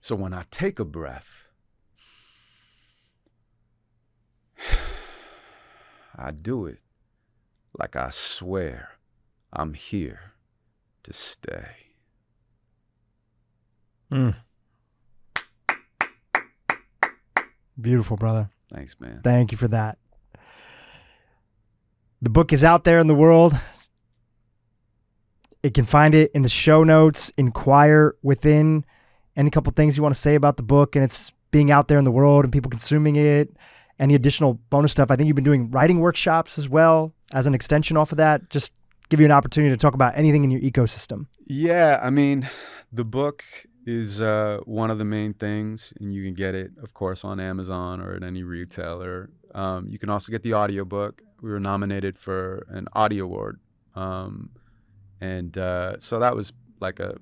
Speaker 1: So when I take a breath, I do it like I swear I'm here to stay.
Speaker 2: Beautiful, brother.
Speaker 1: Thanks, man.
Speaker 2: Thank you for that. The book is out there in the world. You can find it in the show notes. Inquire within. Any couple things you want to say about the book and it's being out there in the world and people consuming it. Any additional bonus stuff. I think you've been doing writing workshops as well as an extension off of that. Just give you an opportunity to talk about anything in your ecosystem.
Speaker 1: Yeah, I mean, the book is one of the main things, and you can get it, of course, on Amazon or at any retailer. You can also get the audiobook. We were nominated for an audio award. So that was like a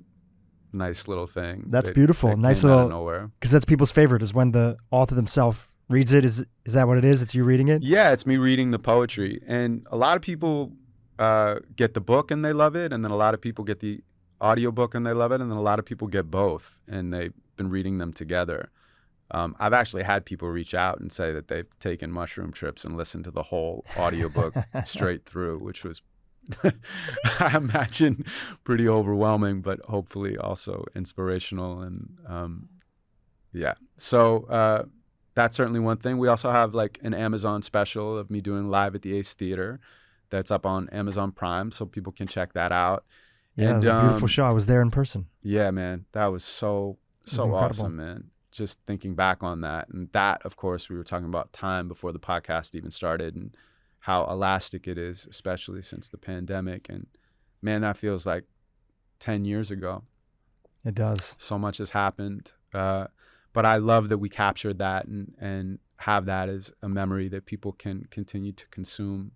Speaker 1: nice little thing.
Speaker 2: That's beautiful.
Speaker 1: That
Speaker 2: nice
Speaker 1: came out
Speaker 2: little,
Speaker 1: of nowhere.
Speaker 2: Because that's people's favorite is when the author themselves reads it. Is that what it is? It's you reading it?
Speaker 1: Yeah, it's me reading the poetry. And a lot of people get the book and they love it. And then a lot of people get the audiobook and they love it. And then a lot of people get both and they've been reading them together. I've actually had people reach out and say that they've taken mushroom trips and listened to the whole audiobook straight through, which was, I imagine, pretty overwhelming, but hopefully also inspirational. And yeah, so that's certainly one thing. We also have like an Amazon special of me doing live at the Ace Theater that's up on Amazon Prime, so people can check that out.
Speaker 2: Yeah, it was a beautiful show. I was there in person.
Speaker 1: Yeah, man, that was so awesome, man. Just thinking back on that. And that, of course, we were talking about time before the podcast even started and how elastic it is, especially since the pandemic. And man, that feels like 10 years ago.
Speaker 2: It does.
Speaker 1: So much has happened. But I love that we captured that and have that as a memory that people can continue to consume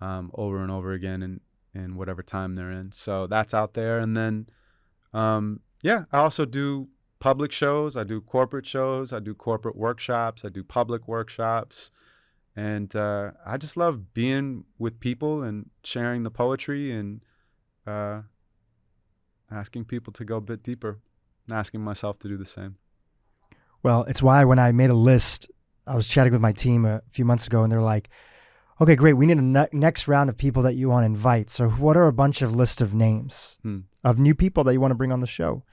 Speaker 1: over and over again in whatever time they're in. So that's out there. And then, yeah, I also do public shows. I do corporate shows. I do corporate workshops. I do public workshops. And I just love being with people and sharing the poetry and asking people to go a bit deeper and asking myself to do the same.
Speaker 2: Well, it's why when I made a list, I was chatting with my team a few months ago and they're like, okay, great. We need a next round of people that you want to invite. So what are a bunch of lists of names of new people that you want to bring on the show?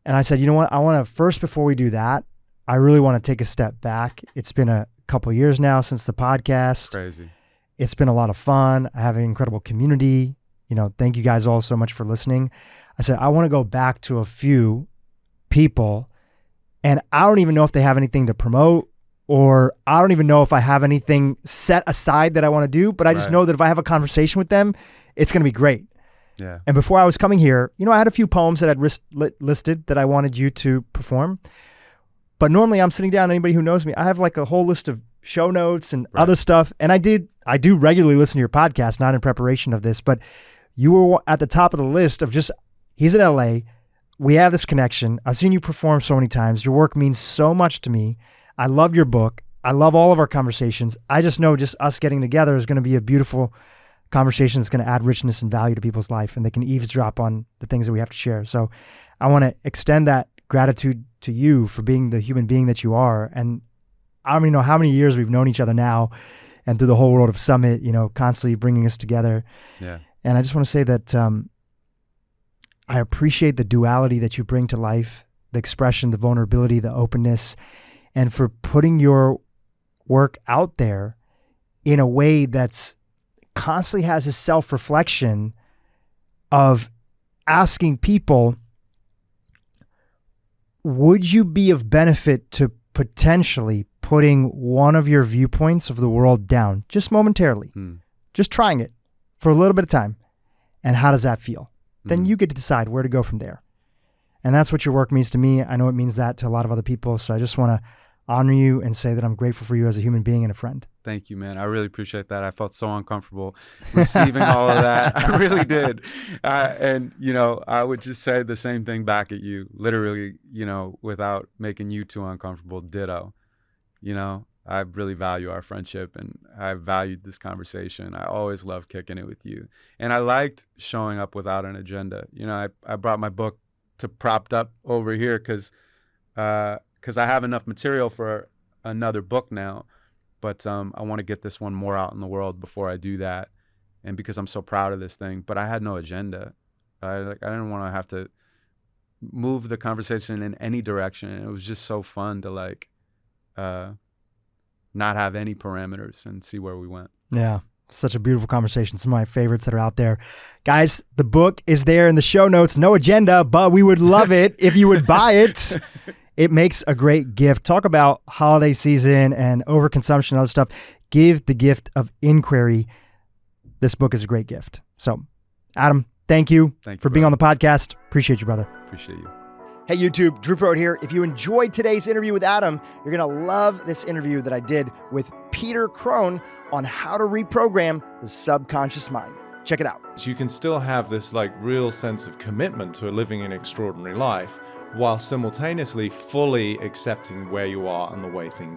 Speaker 2: And I said, you know what? I want to first, before we do that, I really want to take a step back. It's been a couple of years now since the podcast.
Speaker 1: Crazy.
Speaker 2: It's been a lot of fun. I have an incredible community. Thank you guys all so much for listening. I said, I want to go back to a few people and I don't even know if they have anything to promote or I don't even know if I have anything set aside that I want to do, but I just know that if I have a conversation with them, it's going to be great.
Speaker 1: Yeah.
Speaker 2: And before I was coming here, I had a few poems that I'd listed that I wanted you to perform. But normally I'm sitting down, anybody who knows me, I have like a whole list of show notes and other stuff. And I do regularly listen to your podcast, not in preparation of this, but you were at the top of the list of just, he's in LA. We have this connection. I've seen you perform so many times. Your work means so much to me. I love your book. I love all of our conversations. I just know just us getting together is going to be a beautiful conversation that's going to add richness and value to people's life and they can eavesdrop on the things that we have to share. So I want to extend that gratitude to you for being the human being that you are. And I don't even know how many years we've known each other now and through the whole world of Summit, constantly bringing us together.
Speaker 1: Yeah.
Speaker 2: And I just want to say that I appreciate the duality that you bring to life, the expression, the vulnerability, the openness, and for putting your work out there in a way that's constantly has a self-reflection of asking people, would you be of benefit to potentially putting one of your viewpoints of the world down just momentarily, just trying it for a little bit of time? And how does that feel? Then you get to decide where to go from there. And that's what your work means to me. I know it means that to a lot of other people. So I just want to honor you and say that I'm grateful for you as a human being and a friend.
Speaker 1: Thank you, man. I really appreciate that. I felt so uncomfortable receiving all of that. I really did. And, you know, I would just say the same thing back at you, literally, you know, without making you too uncomfortable. Ditto. You know, I really value our friendship and I valued this conversation. I always loved kicking it with you. And I liked showing up without an agenda. You know, I brought my book to propped up over here because I have enough material for another book now. But I want to get this one more out in the world before I do that. And because I'm so proud of this thing, but I had no agenda. I didn't want to have to move the conversation in any direction. It was just so fun to not have any parameters and see where we went.
Speaker 2: Yeah. Such a beautiful conversation. Some of my favorites that are out there. Guys, the book is there in the show notes. No agenda, but we would love it if you would buy it. It makes a great gift. Talk about holiday season and overconsumption and other stuff. Give the gift of inquiry. This book is a great gift. So, Adam, thank you for being on the podcast. Appreciate you, brother.
Speaker 1: Appreciate you.
Speaker 2: Hey, YouTube, Drew Prode here. If you enjoyed today's interview with Adam, you're going to love this interview that I did with Peter Crone on how to reprogram the subconscious mind. Check it out.
Speaker 3: So you can still have this like real sense of commitment to living an extraordinary life while simultaneously fully accepting where you are and the way things